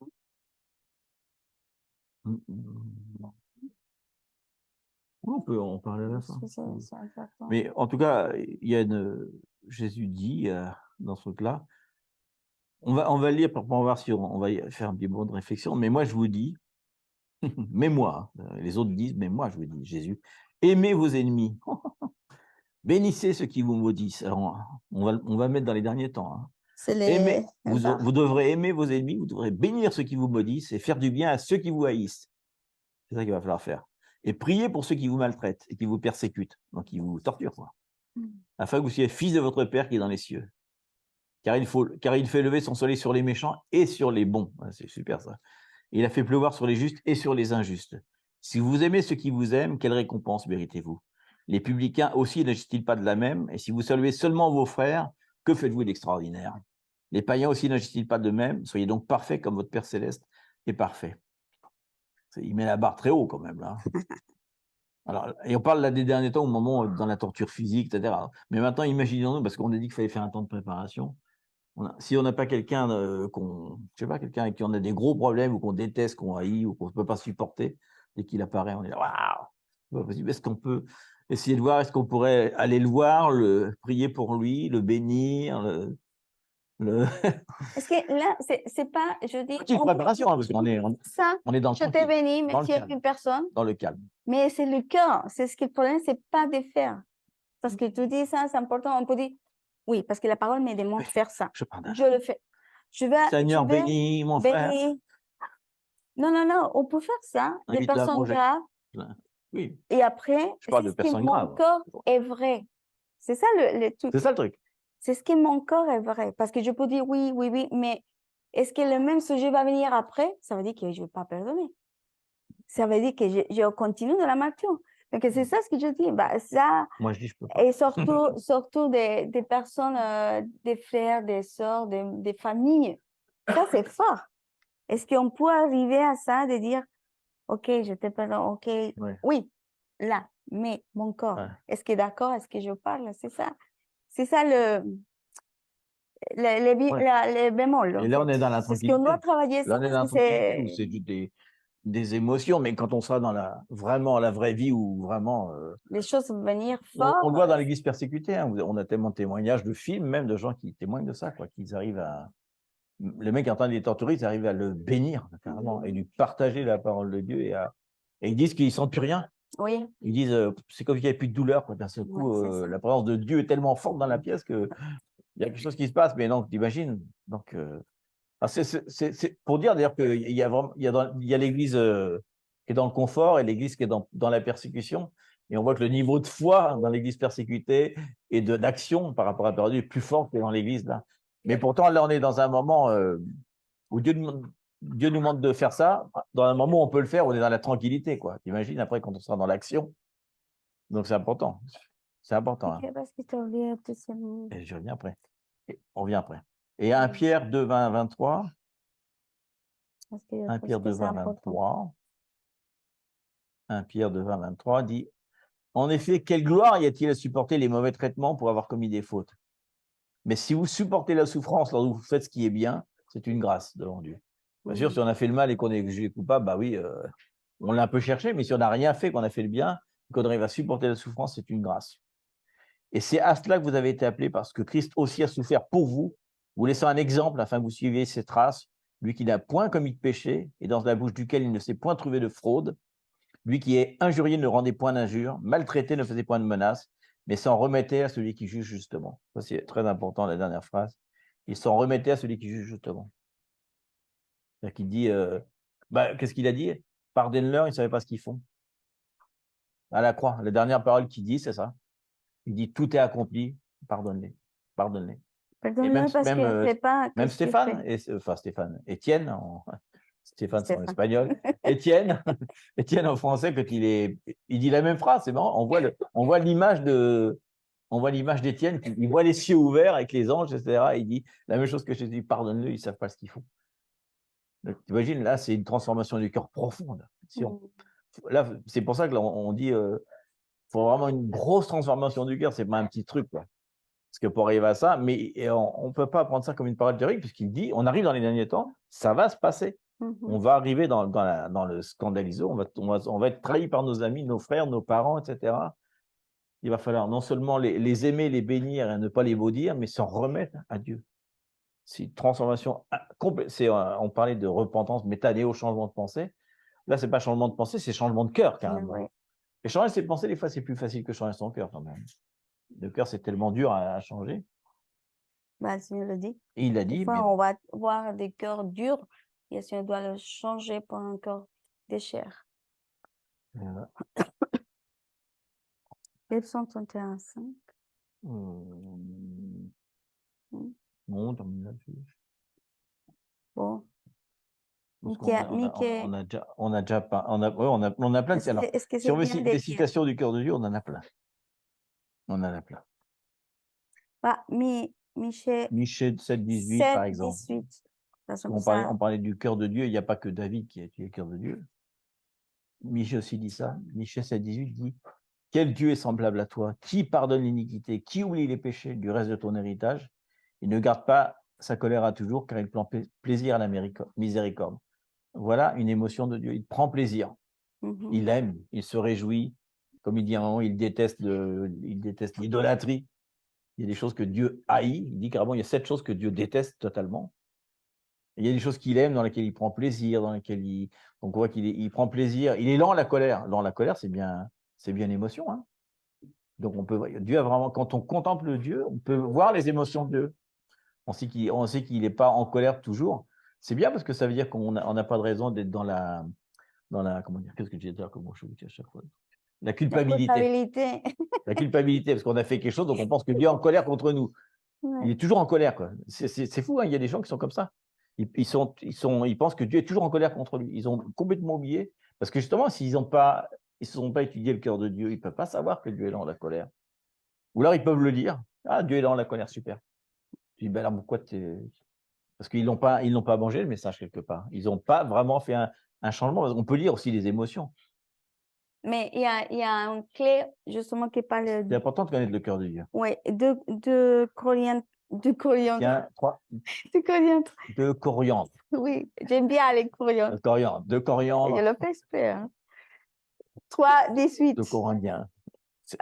On peut en parler à la oui, fin. c'est exactement. Mais en tout cas, il y a Jésus dit dans ce truc-là, on va le lire pour voir si on va y faire un petit moment de réflexion, mais moi je vous dis, mais moi, les autres disent, mais moi je vous dis, Jésus, aimez vos ennemis, bénissez ceux qui vous maudissent. Alors, on va mettre dans les derniers temps. Hein. C'est les. Vous devrez aimer vos ennemis, vous devrez bénir ceux qui vous maudissent et faire du bien à ceux qui vous haïssent. C'est ça qu'il va falloir faire. Et priez pour ceux qui vous maltraitent et qui vous persécutent, donc qui vous torturent, quoi. Afin que vous soyez fils de votre Père qui est dans les cieux. Car il fait lever son soleil sur les méchants et sur les bons. C'est super ça. Il a fait pleuvoir sur les justes et sur les injustes. Si vous aimez ceux qui vous aiment, quelle récompense méritez-vous? Les publicains aussi n'agissent-ils pas de la même? Et si vous saluez seulement vos frères, que faites-vous d'extraordinaire? Les païens aussi n'agissent-ils pas de même? Soyez donc parfaits comme votre Père céleste est parfait. Il met la barre très haut quand même là. Alors, et on parle là des derniers temps au moment dans la torture physique, etc. Mais maintenant, imaginons-nous, parce qu'on a dit qu'il fallait faire un temps de préparation. Si on n'a pas quelqu'un quelqu'un avec qui on a des gros problèmes ou qu'on déteste, qu'on haït ou qu'on ne peut pas supporter, dès qu'il apparaît, on est là, waouh, c'est pas possible. Est-ce qu'on peut essayer de voir, est-ce qu'on pourrait aller le voir, prier pour lui, le bénir, Est-ce que là, c'est pas, je dis, Petite préparation, hein, parce qu'on est, ça, on est dans le je t'ai tranquille, béni, mais dans le tu es calme, une personne, dans le calme. mais c'est le cœur. C'est ce que le problème, c'est pas de faire. Parce que tu dis ça, c'est important. On peut dire, oui, parce que la parole me demande de faire ça. Je le fais. Seigneur, bénis mon frère. bénir. Non, non, non, on peut faire ça, des Invite-le à personnes manger. graves. Oui, Et après, je parle de c'est ce que personnes mon graves. corps est vrai. C'est ça le truc. C'est ça le truc. C'est ce que mon corps est vrai. Parce que je peux dire oui, oui, oui, mais est-ce que le même sujet va venir après? Ça veut dire que je ne vais pas pardonner. Ça veut dire que je continue dans la maltraitance. Donc, c'est ça ce que je dis. Bah, ça, moi, je dis, je peux pas. et surtout des personnes, des frères, des sœurs, des familles. Ça, c'est fort. Est-ce qu'on peut arriver à ça, de dire, OK, je te pardonne, OK, Ouais. oui, là, mais mon corps, Ouais. est-ce qu'il est d'accord? Est-ce que je parle? C'est ça le bémol. Et là, on est dans la C'est ce tranquillité. qu'on doit travailler. Là, on est dans la parce que tranquillité où c'est juste des émotions, mais quand on sera dans vraiment la vraie vie où vraiment. Les choses vont venir On fort. le voit dans l'église persécutée. Hein, on a tellement de témoignages de films, même de gens qui témoignent de ça, quoi, qu'ils arrivent à. Le mec, en train de les torturer, ils arrivent à le bénir, carrément, et lui partager la parole de Dieu. Et ils disent qu'ils ne sentent plus rien. Oui. Ils disent, c'est comme s'il n'y avait plus de douleur. D'un seul coup, la présence de Dieu est tellement forte dans la pièce qu'il y a quelque chose qui se passe. Mais non, t'imagines. Donc, c'est pour dire d'ailleurs qu'il y a l'église qui est dans le confort et l'église qui est dans la persécution. Et on voit que le niveau de foi dans l'église persécutée et d'action par rapport à perdu est plus fort que dans l'église là. Mais pourtant, là, on est dans un moment où Dieu nous demande de faire ça. Dans un moment où on peut le faire, on est dans la tranquillité, quoi. T'imagines après quand on sera dans l'action. Donc, c'est important. C'est important. Okay, parce que tu as oublié tout ce mot. Et je reviens après. On revient après. Et 1 Pierre 2, 20 à 23. 1 Pierre 2, 20 à 23. 1 Pierre 2, 20 à 23 dit « En effet, quelle gloire y a-t-il à supporter les mauvais traitements pour avoir commis des fautes? Mais si vous supportez la souffrance lorsque vous faites ce qui est bien, c'est une grâce devant Dieu. Bien sûr, si on a fait le mal et qu'on est jugé coupable, bah oui, on l'a un peu cherché, mais si on n'a rien fait, qu'on a fait le bien, qu'on arrive à supporter la souffrance, c'est une grâce. Et c'est à cela que vous avez été appelés, parce que Christ aussi a souffert pour vous, vous laissant un exemple afin que vous suiviez ses traces, lui qui n'a point commis de péché, et dans la bouche duquel il ne s'est point trouvé de fraude, lui qui est injurié ne rendait point d'injure, maltraité ne faisait point de menace, mais s'en remettait à celui qui juge justement. Ça, c'est très important, la dernière phrase. Il s'en remettait à celui qui juge justement. C'est-à-dire qu'il dit, qu'est-ce qu'il a dit? Pardonne-leur, ils ne savaient pas ce qu'ils font. à la croix. La dernière parole qu'il dit, c'est ça. Il dit, tout est accompli, pardonne-les, pardonne-les. Pardonne-le parce qu'il ne sait pas même qu'est-ce qu'il Stéphane, fait. enfin Stéphane, Étienne, Stéphane c'est en Stéphane. espagnol, Étienne, Étienne en français, quand il dit la même phrase, c'est marrant, on voit l'image d'Étienne, il voit les cieux ouverts avec les anges, etc. Il dit la même chose que Jésus, pardonne-le, ils ne savent pas ce qu'ils font. Tu imagines, là, c'est une transformation du cœur profonde. Là, c'est pour ça que là, on dit faut vraiment une grosse transformation du cœur, c'est pas un petit truc, quoi. Parce que pour arriver à ça, mais on ne peut pas prendre ça comme une parole théorique, puisqu'il dit, on arrive dans les derniers temps, ça va se passer. On va arriver dans le scandalisé, on va être trahi par nos amis, nos frères, nos parents, etc. Il va falloir non seulement les aimer, les bénir et ne pas les maudire, mais s'en remettre à Dieu. C'est une transformation complète. On parlait de repentance, métanéo, changement de pensée. Là, ce n'est pas changement de pensée, c'est changement de cœur, carrément. Oui. Et changer ses pensées, des fois, c'est plus facile que changer son cœur, quand même. Le cœur, c'est tellement dur à changer. Bah, le Seigneur le dit. Et il a Des dit. fois, on va voir des cœurs durs et le Seigneur doit le changer pour un cœur de chair. Psaume 31:5. Non, termine là-dessus. Bon. On a plein de. Alors, Est-ce que si on veut bien des citations du cœur de Dieu, on en a plein. On en a plein. Bah, Michée 7,18 par exemple. 7,18. On parlait du cœur de Dieu, il n'y a pas que David qui a tué le cœur de Dieu. Michée aussi dit ça. Michée 7,18 dit « Quel Dieu est semblable à toi? Qui pardonne l'iniquité? Qui oublie les péchés du reste de ton héritage? Il ne garde pas sa colère à toujours, car il prend plaisir à la miséricorde. » Voilà une émotion de Dieu. Il prend plaisir. Il aime, il se réjouit. Comme il dit à un moment, il déteste l'idolâtrie. Il y a des choses que Dieu haït. Il dit carrément, il y a 7 choses que Dieu déteste totalement. Il y a des choses qu'il aime, dans lesquelles il prend plaisir, dans lesquelles donc on voit qu'il prend plaisir. Il est lent à la colère. Lent à la colère, c'est bien l'émotion. Hein. Donc Dieu a vraiment, quand on contemple Dieu, on peut voir les émotions de Dieu. On sait qu'il n'est pas en colère toujours. C'est bien parce que ça veut dire qu'on n'a pas de raison d'être dans la comment dire, qu'est-ce que j'ai dit comme je vous dis à chaque fois. La culpabilité. La culpabilité, parce qu'on a fait quelque chose, donc on pense que Dieu est en colère contre nous. Ouais. Il est toujours en colère, quoi. C'est fou, hein, il y a des gens qui sont comme ça. Ils pensent que Dieu est toujours en colère contre lui. Ils ont complètement oublié, parce que justement, s'ils ne sont pas étudié le cœur de Dieu, ils ne peuvent pas savoir que Dieu est dans la colère. Ou alors ils peuvent le dire. Ah, Dieu est dans la colère, super. Je dis, ben alors pourquoi parce qu'ils n'ont pas mangé le message quelque part. Ils n'ont pas vraiment fait un changement. On peut lire aussi les émotions. Mais il y a une clé justement qui parle. C'est important de connaître le cœur de Dieu. Oui, de coriandre. Du coriandre. Du coriandre. De coriandre. Oui, j'aime bien les coriandres. De coriandre. Je le fais exprès. Hein. 3,18. De corindien.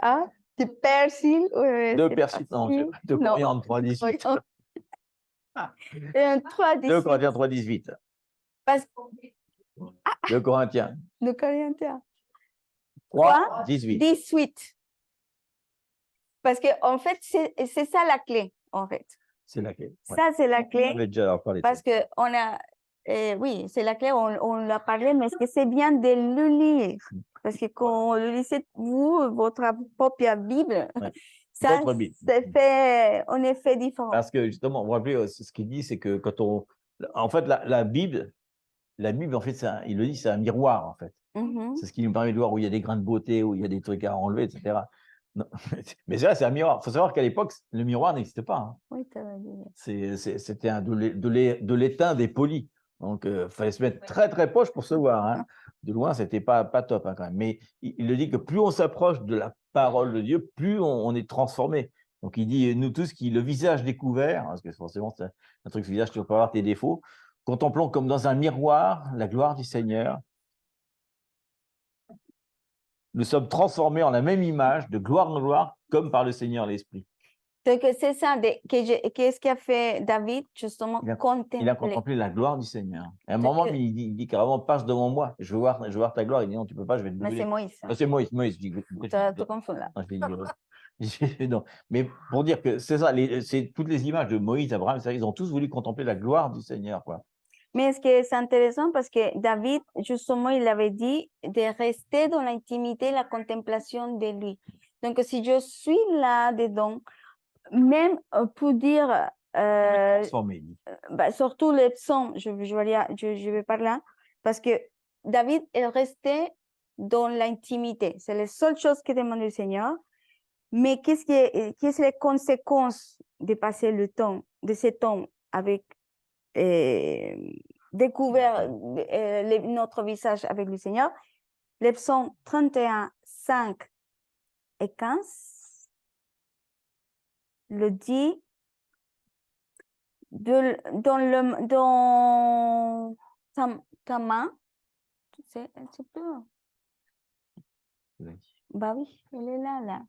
Ah, de persil. De persil, non, de coriandre 3,18. Et un 3,18. De Corinthiens 3,18. De Corinthiens. De Corinthiens. 3,18. 18. Parce que en fait, c'est ça la clé, en fait. C'est la clé. Ouais. Ça, c'est la clé. On avait déjà parlé. Parce que on a, oui, c'est la clé, on l'a parlé, mais c'est bien de le lire. Parce que quand vous lisez, votre propre Bible, ouais. Ça fait un effet différent. Parce que justement, vous vous rappelez, ce qu'il dit, c'est que quand en fait, la Bible, en fait, il le dit, c'est un miroir, en fait. C'est ce qui nous permet de voir où il y a des grains de beauté, où il y a des trucs à enlever, etc. Non. Mais c'est vrai, c'est un miroir. Il faut savoir qu'à l'époque, le miroir n'existait pas. Hein. Oui, tu as dit. C'était de l'étain dépoli. Donc, il fallait se mettre très, très proche pour se voir. Hein. De loin, ce n'était pas top hein, quand même. Mais il le dit que plus on s'approche de la parole de Dieu, plus on est transformé. Donc, il dit, nous tous, qui le visage découvert, parce que forcément, c'est un truc, le visage, tu peux avoir tes défauts, contemplons comme dans un miroir la gloire du Seigneur. Nous sommes transformés en la même image, de gloire en gloire, comme par le Seigneur l'Esprit. C'est ça, qu'est-ce qu'a fait David, justement, il a contemplé la gloire du Seigneur. À un moment, il dit carrément, passe devant moi, je veux voir ta gloire. Il dit non, tu ne peux pas, je vais te brûler. Mais c'est Moïse. Hein. C'est Moïse. Je dis, tu confonds là. Non. Mais pour dire que c'est ça, toutes les images de Moïse, Abraham, ils ont tous voulu contempler la gloire du Seigneur. Quoi. Mais ce que c'est intéressant parce que David, justement, il avait dit de rester dans l'intimité, la contemplation de lui. Donc, si je suis là-dedans, même pour dire, Transformé, il dit. surtout les psaumes, je vais par là, parce que David est resté dans l'intimité. C'est la seule chose que demande le Seigneur. Mais qu'est-ce que les conséquences de passer le temps, de ce temps avec découvert notre visage avec le Seigneur? Les psaumes 31, 5 et 15 le dit dans ta main, c'est un petit peu. Bah oui, elle est là.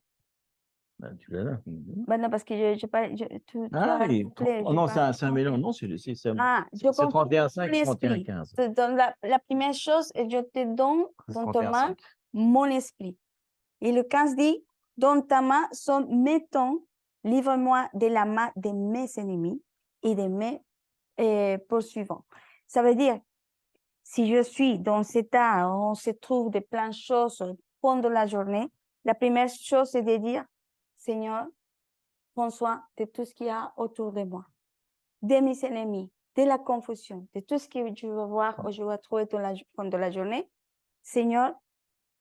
Ben, tu l'as là. Bah non, parce que tu Ah, as et rappelé, non, c'est un mélange. Non, c'est je comprends 31,5 et mon esprit. 31,15. Dans la première chose, je te donne dans ta main 31,5. mon esprit. Et le 15 dit, dans ta main sont mes temps, livre-moi de la main de mes ennemis et de mes poursuivants. Ça veut dire, si je suis dans cet état où on se trouve de plein de choses pendant la journée, la première chose, c'est de dire, Seigneur, prends soin de tout ce qu'il y a autour de moi, de mes ennemis, de la confusion, de tout ce que je vais voir ou je vais trouver pendant la journée. Seigneur,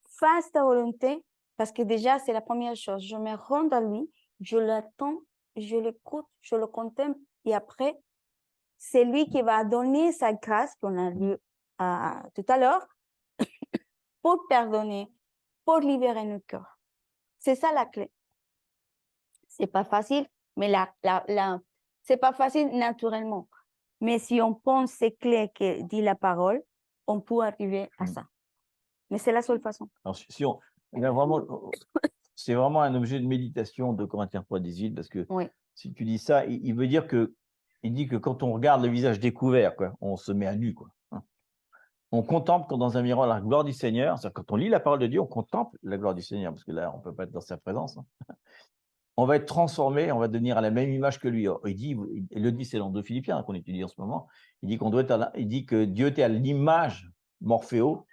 fasse ta volonté, parce que déjà, c'est la première chose. Je me rends à lui, je l'attends, je l'écoute, je le contemple, et après, c'est lui qui va donner sa grâce qu'on a lu tout à l'heure pour pardonner, pour libérer nos cœurs. C'est ça la clé. C'est pas facile, mais c'est pas facile naturellement. Mais si on pense ces clés que dit la parole, on peut arriver à ça. Mais c'est la seule façon. Alors, il y a vraiment, c'est vraiment un objet de méditation de Corinthiens 3,18 parce que Oui. si tu dis ça, il veut dire que, il dit que quand on regarde le visage découvert, quoi, on se met à nu, quoi. On contemple comme dans un miroir la gloire du Seigneur. C'est-à-dire, quand on lit la parole de Dieu, on contemple la gloire du Seigneur parce que là, on peut pas être dans sa présence. On va être transformé, on va devenir à la même image que lui. Il le dit, c'est dans 2 Philippiens qu'on étudie en ce moment. Il dit qu'on doit être il dit que Dieu était à l'image morphéo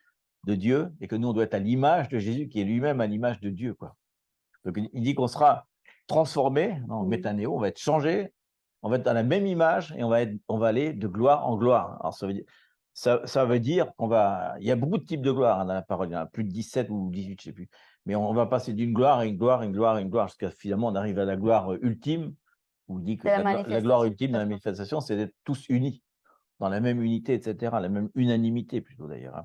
de Dieu et que nous, on doit être à l'image de Jésus qui est lui-même à l'image de Dieu, quoi. Donc, il dit qu'on sera transformé, en métanéo, on va être changé, on va être dans la même image et on va aller de gloire en gloire. Alors, ça veut dire il y a beaucoup de types de gloire dans la parole, il y en a plus de 17 ou 18, je ne sais plus. Mais on va passer d'une gloire à une gloire, une gloire, une gloire, jusqu'à finalement on arrive à la gloire ultime, où il dit que la gloire ultime dans la manifestation, c'est d'être tous unis, dans la même unité, etc., la même unanimité plutôt d'ailleurs.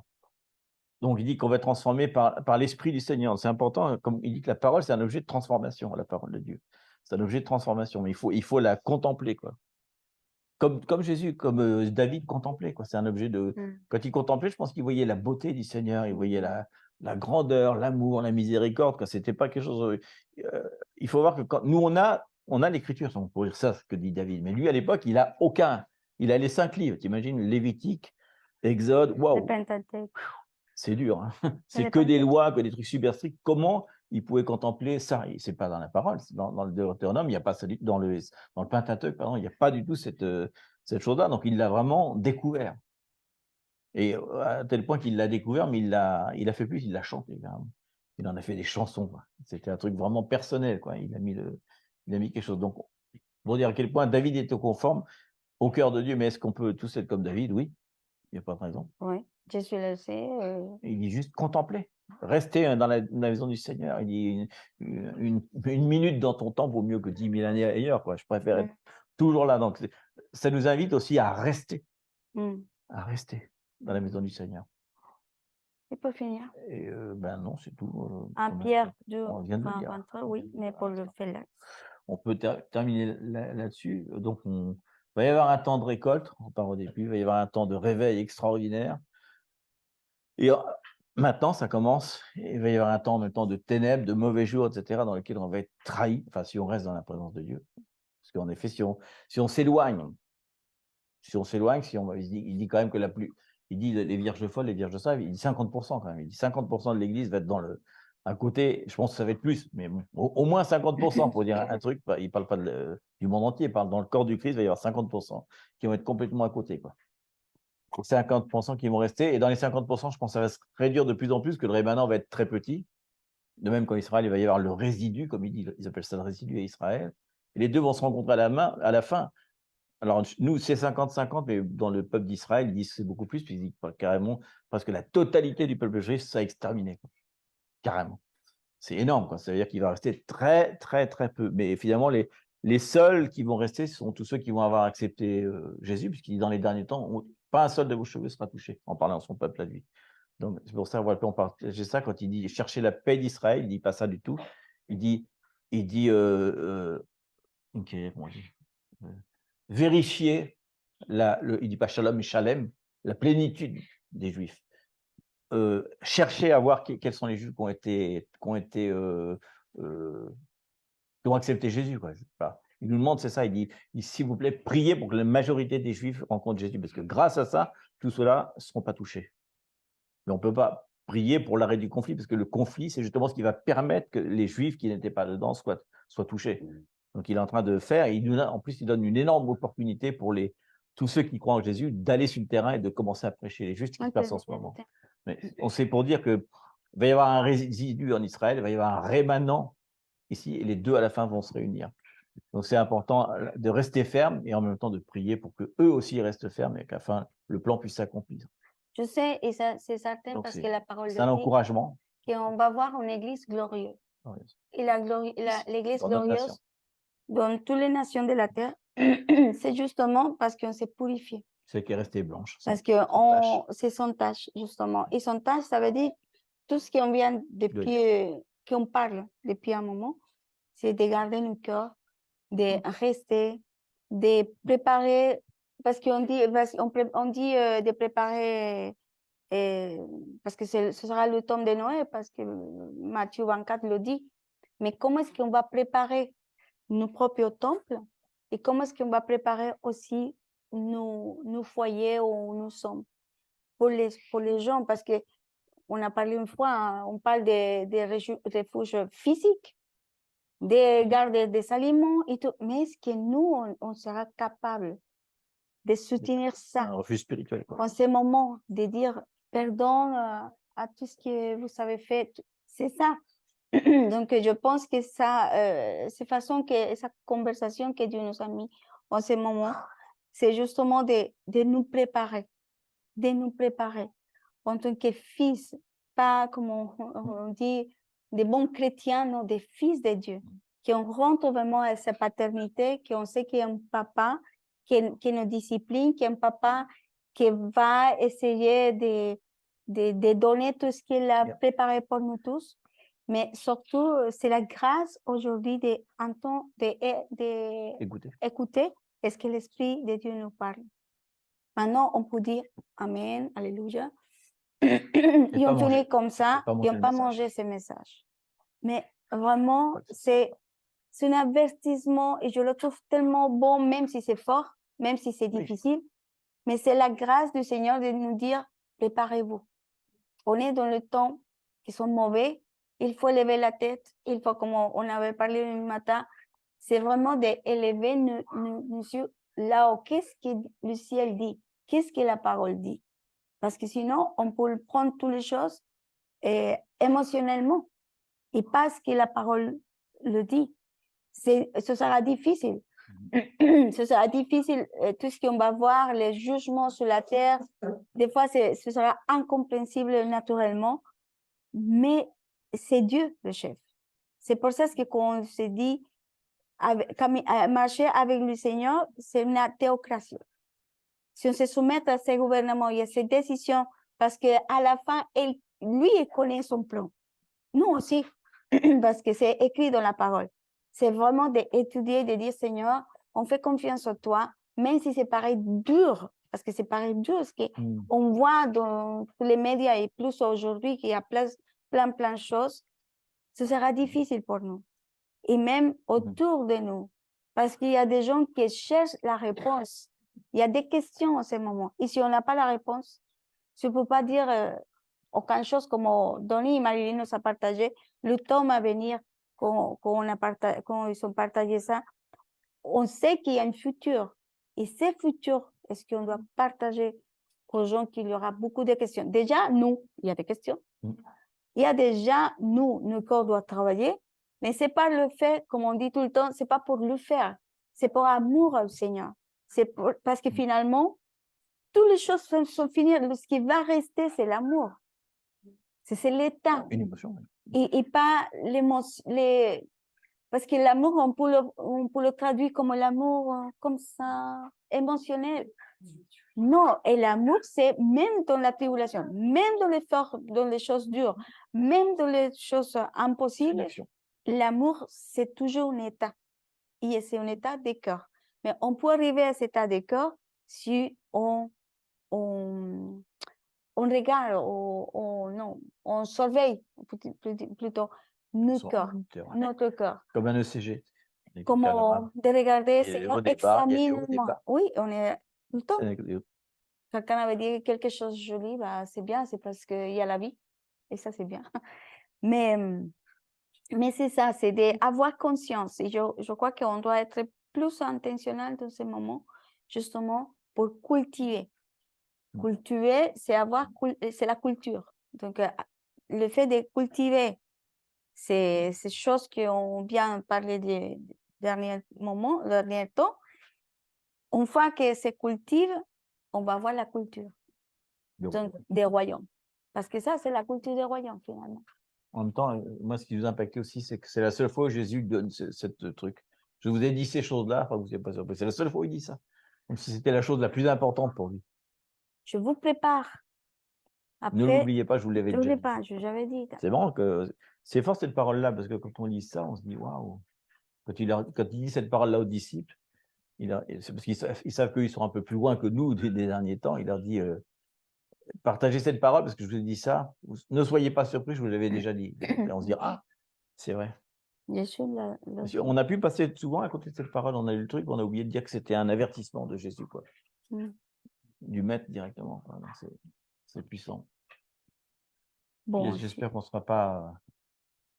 Donc, il dit qu'on va être transformé par l'Esprit du Seigneur. C'est important, comme il dit que la parole, c'est un objet de transformation, la parole de Dieu. C'est un objet de transformation, mais il faut la contempler, quoi. Comme Jésus, comme David contemplait, quoi. C'est un objet de. Quand il contemplait, je pense qu'il voyait la beauté du Seigneur, il voyait la grandeur, l'amour, la miséricorde. Ce n'était pas quelque chose. Il faut voir que quand nous on a l'écriture, pour dire ça, ce que dit David. Mais lui, à l'époque, il a aucun. Il a les 5 livres. Tu imagines, Lévitique, Exode, waouh. C'est dur, hein. C'est que des lois, que des trucs super stricts. Comment il pouvait contempler ça? C'est pas dans la parole, dans le Deutéronome, il n'y a pas dans le Pentateuque, pardon, il n'y a pas du tout cette chose-là. Donc il l'a vraiment découvert. Et à tel point qu'il l'a découvert, mais il a fait plus, il l'a chanté. Il en a fait des chansons, quoi. C'était un truc vraiment personnel, quoi. Il a mis quelque chose. Donc, pour dire à quel point David était conforme au cœur de Dieu, mais est-ce qu'on peut tous être comme David? Oui, il n'y a pas de raison. Oui, je suis laissé. Il dit juste contempler, rester dans la maison du Seigneur. Il dit une minute dans ton temps vaut mieux que 10 000 années ailleurs, quoi. Je préfère être toujours là. Donc, ça nous invite aussi à rester dans la maison du Seigneur. Et pour finir? Et ben non, c'est tout. Un Pierre 2, on vient de le dire. 23, oui, mais pour le faire. On peut terminer là-dessus. Donc, il va y avoir un temps de récolte, on part au début, il va y avoir un temps de réveil extraordinaire. Et maintenant, ça commence, il va y avoir un temps en même temps de ténèbres, de mauvais jours, etc., dans lesquels on va être trahi, enfin, si on reste dans la présence de Dieu. Parce qu'en effet, si on s'éloigne, il dit quand même que il dit les vierges folles, les vierges sages, il dit 50% quand même. Il dit 50% de l'Église va être à côté, je pense que ça va être plus, mais bon, au moins 50% pour dire un truc. Il ne parle pas du monde entier, il parle dans le corps du Christ, il va y avoir 50% qui vont être complètement à côté, quoi. 50% qui vont rester. Et dans les 50%, je pense que ça va se réduire de plus en plus, que le rémanent va être très petit. De même qu'en Israël, il va y avoir le résidu, comme ils appellent ça le résidu à Israël. Et les deux vont se rencontrer à la fin. Alors, nous, c'est 50-50, mais dans le peuple d'Israël, ils disent que c'est beaucoup plus, puis ils disent carrément, presque la totalité du peuple juif sera exterminée. Carrément. C'est énorme, quoi. Ça veut dire qu'il va rester très, très, très peu. Mais finalement, les seuls qui vont rester sont tous ceux qui vont avoir accepté Jésus, puisqu'il dit dans les derniers temps, pas un seul de vos cheveux sera touché, en parlant de son peuple à lui. Donc, c'est pour ça, voilà, on partageait ça quand il dit chercher la paix d'Israël, il dit pas ça du tout. Il dit, ok, comment on dit vérifier il dit pas shalom, mais shalem, la plénitude des Juifs. Chercher à voir quels sont les Juifs qui ont accepté Jésus, quoi. Il nous demande, c'est ça, il dit, s'il vous plaît, priez pour que la majorité des Juifs rencontrent Jésus, parce que grâce à ça, tous ceux-là ne seront pas touchés. Mais on ne peut pas prier pour l'arrêt du conflit, parce que le conflit, c'est justement ce qui va permettre que les Juifs qui n'étaient pas dedans soient touchés. Donc, il est en train de faire, et en plus, il donne une énorme opportunité pour tous ceux qui croient en Jésus d'aller sur le terrain et de commencer à prêcher les justes, ce qui se passe en ce moment. Mais on sait pour dire qu'il va y avoir un résidu en Israël, il va y avoir un rémanent ici, et les deux à la fin vont se réunir. Donc, c'est important de rester ferme et en même temps de prier pour qu'eux aussi restent fermes et qu'à la fin, le plan puisse s'accomplir. Je sais, et ça, c'est certain, Donc, parce que la parole de c'est un encouragement. qu'on va voir une église glorieuse. Et l'église glorieuse dans toutes les nations de la terre, c'est justement parce qu'on s'est purifié. C'est qu'elle est restée blanche. Parce que c'est sans tâche, justement. Et sans tâche, ça veut dire tout ce qu'on vient depuis, qu'on parle depuis un moment, c'est de garder nos cœurs, de rester, de préparer, parce qu'on dit, de préparer, parce que ce sera le temps de Noël, parce que Matthieu 24 le dit. Mais comment est-ce qu'on va préparer nos propres temples et comment est-ce qu'on va préparer aussi nos foyers où nous sommes pour les gens, parce que on a parlé une fois, hein, on parle des refuges physiques, de garder des aliments et tout, mais est-ce que nous, on sera capable de soutenir ça? Un refuge spirituel, quoi. En ce moment, de dire pardon à tout ce que vous avez fait, c'est ça. Donc, je pense que ça, cette conversation que Dieu nous a mis en ce moment, c'est justement de nous préparer, en tant que fils, pas comme on dit, des bons chrétiens, non, des fils de Dieu, qu'on rentre vraiment à sa paternité, qu'on sait qu'il y a un papa qui nous discipline, qu'il y a un papa qui va essayer de donner tout ce qu'il a préparé pour nous tous. Mais surtout, c'est la grâce aujourd'hui d'écouter ce que l'Esprit de Dieu nous parle. Maintenant, on peut dire Amen, Alléluia. Et on finit comme ça, et on pas manger ces messages. Mais vraiment, c'est un avertissement et je le trouve tellement bon, même si c'est fort, même si c'est difficile. Mais c'est la grâce du Seigneur de nous dire, préparez-vous. On est dans le temps qui sont mauvais. Il faut lever la tête. Il faut, comme on avait parlé le matin, c'est vraiment d'élever nos yeux là-haut. Qu'est-ce que le ciel dit? Qu'est-ce que la parole dit? Parce que sinon, on peut prendre toutes les choses émotionnellement et pas ce que la parole le dit. Ce sera difficile. Ce sera difficile, tout ce qu'on va voir, les jugements sur la terre. Des fois, ce sera incompréhensible naturellement, mais c'est Dieu le chef. C'est pour ça que quand on se dit marcher avec le Seigneur, c'est une théocratie. Si on se soumet à ces gouvernements et à ces décisions, parce qu'à la fin, lui, il connaît son plan. Nous aussi, parce que c'est écrit dans la parole. C'est vraiment d'étudier, de dire, Seigneur, on fait confiance en toi, même si c'est pareil dur, parce que c'est pareil dur, parce qu'on voit dans tous les médias et plus aujourd'hui qu'il y a plein de choses, ce sera difficile pour nous. Et même autour de nous, parce qu'il y a des gens qui cherchent la réponse. Il y a des questions en ce moment. Et si on n'a pas la réponse, je ne peux pas dire aucune chose comme Donnie et Marilyn nous a partagé, le temps à venir, quand ils ont partagé ça, on sait qu'il y a un futur. Et ce futur, est-ce qu'on doit partager croyons qu'il y aura beaucoup de questions. Déjà, nous, il y a des questions. Mm. Il y a déjà, nous, nos corps doivent travailler, mais c'est pas le fait, comme on dit tout le temps, c'est pas pour le faire. C'est pour amour au Seigneur. Parce que finalement, toutes les choses sont finies. Ce qui va rester, c'est l'amour. C'est l'état. Une émotion. Et pas l'émotion. Parce que l'amour, on peut le traduire comme l'amour, comme ça, émotionnel. Non, et l'amour, c'est même dans la tribulation, même dans l'effort, dans les choses dures, même dans les choses impossibles, l'amour, c'est toujours un état. Et c'est un état de cœur. Mais on peut arriver à cet état de cœur si on regarde, on surveille plutôt notre cœur. Comme un ECG. Comment de regarder, Seigneur, examine-moi. Oui, on est tout le temps. Quelqu'un avait dit quelque chose de joli, bah, c'est bien, c'est parce qu'il y a la vie. Et ça, c'est bien. Mais c'est ça, c'est d'avoir conscience. Et je crois qu'on doit être plus intentionnel dans ces moments, justement, pour cultiver. Cultiver, c'est la culture. Donc, le fait de cultiver ces choses qu'on vient parler des derniers moments, dernier temps, une fois que c'est cultivé, on va voir la culture des royaumes. Parce que ça, c'est la culture des royaumes, finalement. En même temps, moi, ce qui nous impacte aussi, c'est que c'est la seule fois où Jésus donne ce truc. Je vous ai dit ces choses-là, enfin, vous n'êtes pas surpris. C'est la seule fois où il dit ça. Comme si c'était la chose la plus importante pour lui. Je vous prépare. Après, ne l'oubliez pas, je vous l'avais déjà dit. J'avais dit. C'est marrant que c'est fort cette parole-là, parce que quand on lit ça, on se dit waouh. Quand il dit cette parole-là aux disciples, c'est parce qu'ils savent qu'ils sont un peu plus loin que nous des derniers temps. Il leur dit partagez cette parole parce que je vous ai dit ça. Ne soyez pas surpris, je vous l'avais déjà dit. Et on se dit ah, c'est vrai. On a pu passer souvent à côté de cette parole, on a eu le truc, on a oublié de dire que c'était un avertissement de Jésus, quoi. Du maître directement. C'est puissant. Bon, j'espère qu'on ne sera pas,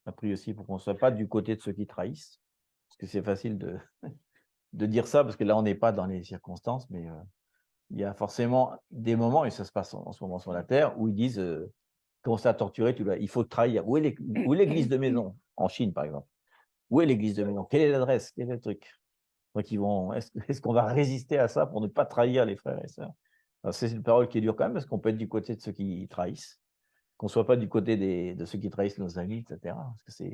a priori aussi, pour qu'on ne soit pas du côté de ceux qui trahissent. Parce que c'est facile de dire ça, parce que là, on n'est pas dans les circonstances, mais il y a forcément des moments, et ça se passe en ce moment sur la terre, où ils disent commencer à torturer, il faut trahir. Où est l'église de maison? En Chine, par exemple. Où est l'église de maison? Quelle est l'adresse? Quel est le truc? Donc, est-ce qu'on va résister à ça pour ne pas trahir les frères et sœurs? C'est une parole qui est dure quand même, parce qu'on peut être du côté de ceux qui trahissent, qu'on ne soit pas du côté de ceux qui trahissent nos amis, etc. Parce que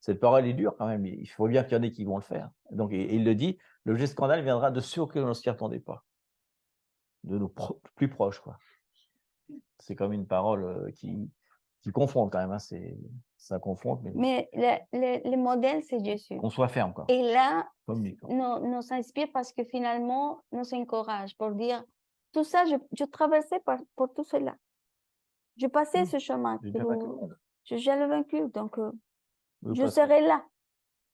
cette parole est dure quand même. Il faut bien qu'il y en ait qui vont le faire. Donc, et il le dit, le vrai scandale viendra de ceux auxquels on ne s'y attendait pas, de nos plus proches, quoi. C'est comme une parole qui confronte quand même. Hein. Ça confronte. Mais le modèle, c'est Jésus. Qu'on soit ferme, quoi. Et là, nous inspire parce que finalement, nous encourage pour dire, tout ça, je traversais pour tout cela. Je passais ce chemin. J'ai le vaincu, donc je serai là.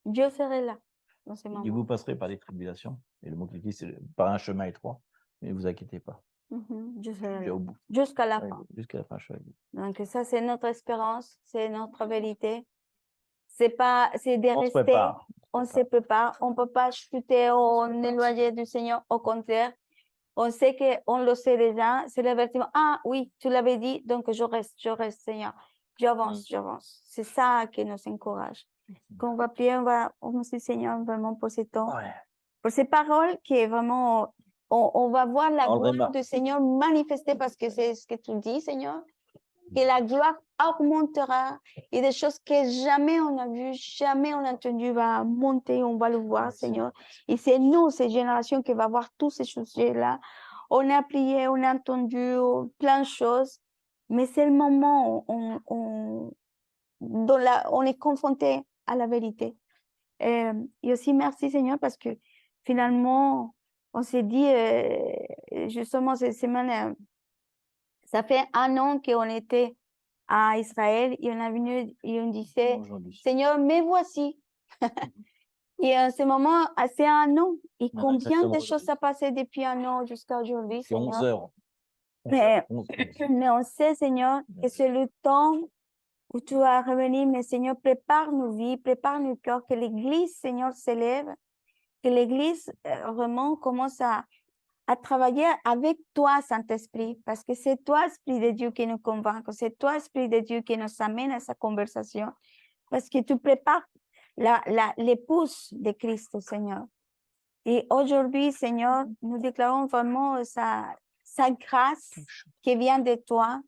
Dieu serait là dans ces moments. Et vous passerez par les tribulations. Et le mot qui dit, c'est par un chemin étroit. Mais ne vous inquiétez pas. Je serai là. Jusqu'à la fin. Jusqu'à la fin, je serai là. Donc ça, c'est notre espérance, c'est notre vérité. C'est de rester. On se prépare. On ne peut pas chuter ou éloigner du Seigneur. Au contraire, on sait qu'on le sait déjà. C'est l'avertissement. Ah oui, tu l'avais dit, donc je reste, Seigneur. J'avance. C'est ça qui nous encourage. Quand on va prier, on va dire, Seigneur, vraiment pour ces temps, pour ces paroles qui est vraiment, on va voir la gloire du Seigneur manifester parce que c'est ce que tu dis, Seigneur, que la gloire augmentera et des choses que jamais on a vues, jamais on a entendu va monter, on va le voir, Seigneur. Et c'est nous, cette génération, qui va voir tous ces choses-là. On a prié, on a entendu plein de choses, mais c'est le moment où on est confronté à la vérité. Et aussi, merci Seigneur, parce que finalement, on s'est dit, justement, cette semaine, ça fait 1 an qu'on était à Israël et on est venu et on disait, Seigneur, me voici. Et en ce moment, c'est 1 an. Et combien de choses sont passées depuis 1 an jusqu'à aujourd'hui, c'est 11 heures. Mais on sait, Seigneur, que c'est le temps où tu vas revenir, mais Seigneur, prépare nos vies, prépare nos cœurs, que l'Église, Seigneur, s'élève, que l'Église vraiment commence à à travailler avec toi, Saint-Esprit, parce que c'est toi, Esprit de Dieu, qui nous convainc, c'est toi, Esprit de Dieu, qui nous amène à sa conversation, parce que tu prépares l'épouse de Christ, Seigneur. Et aujourd'hui, Seigneur, nous déclarons vraiment sa grâce qui vient de toi,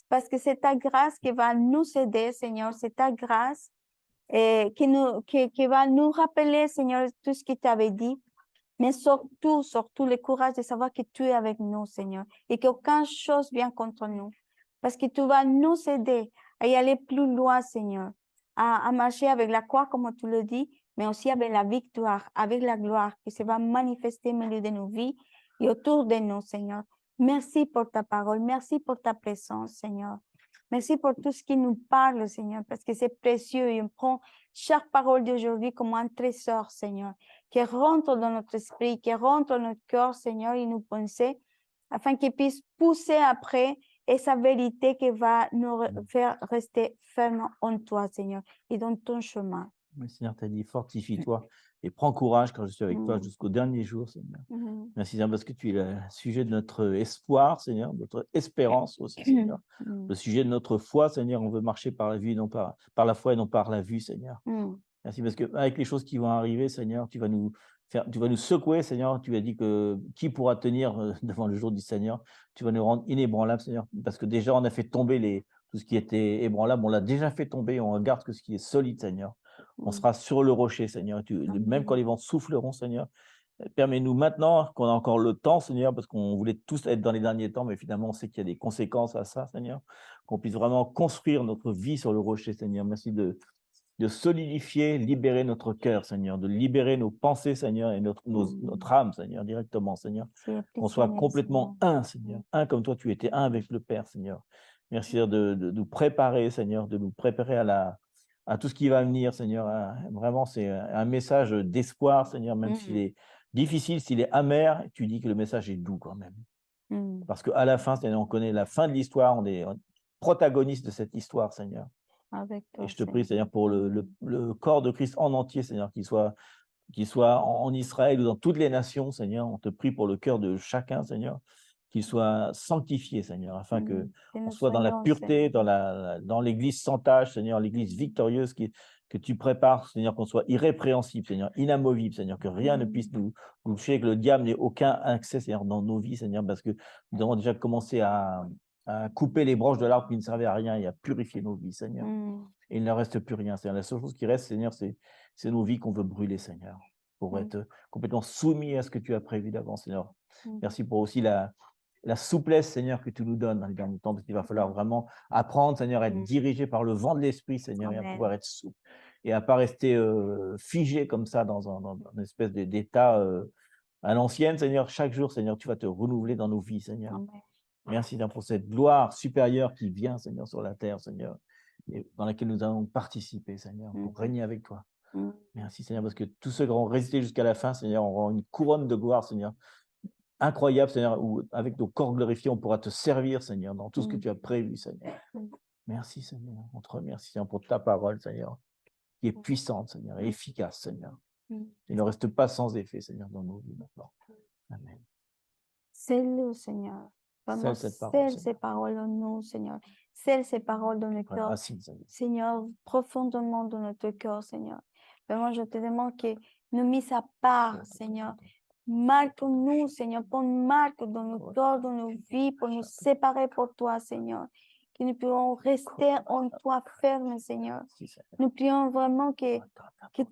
parce que c'est ta grâce qui va nous aider, Seigneur, c'est ta grâce qui va nous rappeler, Seigneur, tout ce qu'il t'avait dit, mais surtout le courage de savoir que tu es avec nous, Seigneur, et qu'aucune chose vient contre nous, parce que tu vas nous aider à y aller plus loin, Seigneur, à marcher avec la croix, comme tu le dis, mais aussi avec la victoire, avec la gloire qui se va manifester au milieu de nos vies et autour de nous, Seigneur. Merci pour ta parole, merci pour ta présence, Seigneur. Merci pour tout ce qui nous parle, Seigneur, parce que c'est précieux et on prend chaque parole d'aujourd'hui comme un trésor, Seigneur, qui rentre dans notre esprit, qui rentre dans notre cœur, Seigneur, et nous penser, afin qu'il puisse pousser après et sa vérité qui va nous faire rester fermes en toi, Seigneur, et dans ton chemin. Oui, Seigneur, tu as dit, fortifie-toi et prends courage quand je suis avec toi jusqu'au dernier jour, Seigneur. Merci, Seigneur, parce que tu es le sujet de notre espoir, Seigneur, notre espérance aussi, Seigneur. Le sujet de notre foi, Seigneur, on veut marcher par la vue, non par la foi et non par la vue, Seigneur. Merci, parce qu'avec les choses qui vont arriver, Seigneur, tu vas nous secouer, Seigneur. Tu as dit que qui pourra tenir devant le jour du Seigneur? Tu vas nous rendre inébranlables, Seigneur, parce que déjà, on a fait tomber tout ce qui était ébranlable, on l'a déjà fait tomber, on regarde que ce qui est solide, Seigneur. On sera sur le rocher, Seigneur. Même quand les vents souffleront, Seigneur, permets-nous maintenant qu'on a encore le temps, Seigneur, parce qu'on voulait tous être dans les derniers temps, mais finalement, on sait qu'il y a des conséquences à ça, Seigneur, qu'on puisse vraiment construire notre vie sur le rocher, Seigneur. Merci de solidifier, libérer notre cœur, Seigneur, de libérer nos pensées, Seigneur, et notre âme, Seigneur, directement, Seigneur. Qu'on soit complètement un, Seigneur, un comme toi, tu étais un avec le Père, Seigneur. Merci, Seigneur, de nous préparer, Seigneur, de nous préparer à tout ce qui va venir, Seigneur. Vraiment, c'est un message d'espoir, Seigneur, même s'il est difficile, s'il est amer, tu dis que le message est doux quand même. Parce qu'à la fin, Seigneur, on connaît la fin de l'histoire, on est protagoniste de cette histoire, Seigneur. Avec toi, et je te prie, Seigneur, pour le corps de Christ en entier, Seigneur, qu'il soit en Israël ou dans toutes les nations, Seigneur. On te prie pour le cœur de chacun, Seigneur, qu'il soit sanctifié, Seigneur, afin qu'on soit dans la pureté, dans l'église sans tâche, Seigneur, l'église victorieuse que tu prépares, Seigneur, qu'on soit irrépréhensible, Seigneur, inamovible, Seigneur, que rien ne puisse nous toucher, que le diable n'ait aucun accès, Seigneur, dans nos vies, Seigneur, parce que nous avons déjà commencé à couper les branches de l'arbre qui ne servaient à rien et à purifier nos vies, Seigneur. Et il ne reste plus rien, Seigneur. La seule chose qui reste, Seigneur, c'est nos vies qu'on veut brûler, Seigneur, pour être complètement soumis à ce que tu as prévu d'avance, Seigneur. Merci pour aussi la souplesse, Seigneur, que tu nous donnes dans les derniers temps, parce qu'il va falloir vraiment apprendre, Seigneur, à être dirigé par le vent de l'Esprit, Seigneur, et à pouvoir être souple, et à ne pas rester figé comme ça dans une espèce d'état à l'ancienne, Seigneur. Chaque jour, Seigneur, tu vas te renouveler dans nos vies, Seigneur. Merci, Seigneur, pour cette gloire supérieure qui vient, Seigneur, sur la terre, Seigneur, et dans laquelle nous allons participer, Seigneur, pour régner avec toi. Merci, Seigneur, parce que tous ceux qui auront résisté jusqu'à la fin, Seigneur, auront une couronne de gloire, Seigneur, incroyable, Seigneur, où avec nos corps glorifiés, on pourra te servir, Seigneur, dans tout ce que tu as prévu, Seigneur. Merci, Seigneur. On te remercie, Seigneur, pour ta parole, Seigneur, qui est puissante, Seigneur, et efficace, Seigneur. Il ne reste pas sans effet, Seigneur, dans nos vies maintenant. Amen. Scelle-le, Seigneur. Vraiment, scelle ces paroles en nous, Seigneur. Scelle ces paroles dans notre cœur, Seigneur, profondément dans notre cœur, Seigneur. Vraiment, je te demande que nous mises à part, Seigneur. Marque-nous, Seigneur, prends marque dans nos cœurs, dans nos vies, pour nous séparer pour toi, Seigneur. Que nous puissions rester en toi ferme, Seigneur. Nous prions vraiment que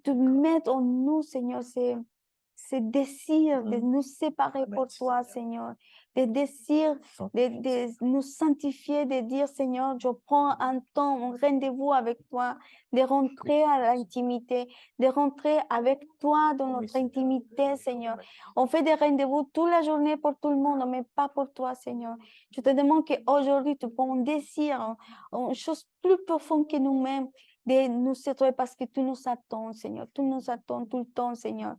tu mettes en nous, Seigneur, ces désirs de nous séparer pour toi, Seigneur. Des désirs de nous sanctifier, de dire, Seigneur, je prends un temps, un rendez-vous avec toi, de rentrer à l'intimité, de rentrer avec toi dans notre intimité, Seigneur. On fait des rendez-vous toute la journée pour tout le monde, mais pas pour toi, Seigneur. Je te demande qu'aujourd'hui, tu prends un désir, une chose plus profonde que nous-mêmes, de nous séparer parce que tu nous attends, Seigneur. Tu nous attends tout le temps, Seigneur.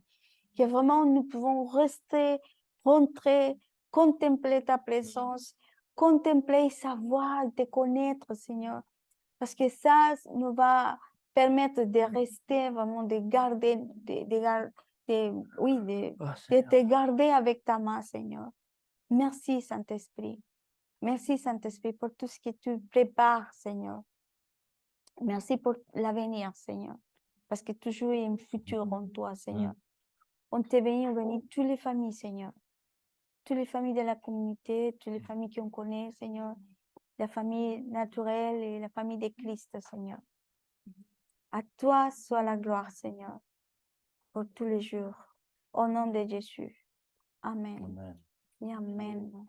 Que vraiment nous pouvons rester, rentrer, contempler ta présence, contempler et savoir, te connaître, Seigneur. Parce que ça nous va permettre de rester vraiment, de garder, Oh, de Seigneur. te garder avec ta main, Seigneur. Merci, Saint-Esprit. Merci, Saint-Esprit, pour tout ce que tu prépares, Seigneur. Merci pour l'avenir, Seigneur. Parce que toujours il y a un futur en toi, Seigneur. On te bénit toutes les familles, Seigneur. Toutes les familles de la communauté, toutes les familles qu'on connaît, Seigneur. La famille naturelle et la famille de Christ, Seigneur. À toi soit la gloire, Seigneur, pour tous les jours. Au nom de Jésus. Amen. Amen. Et amen.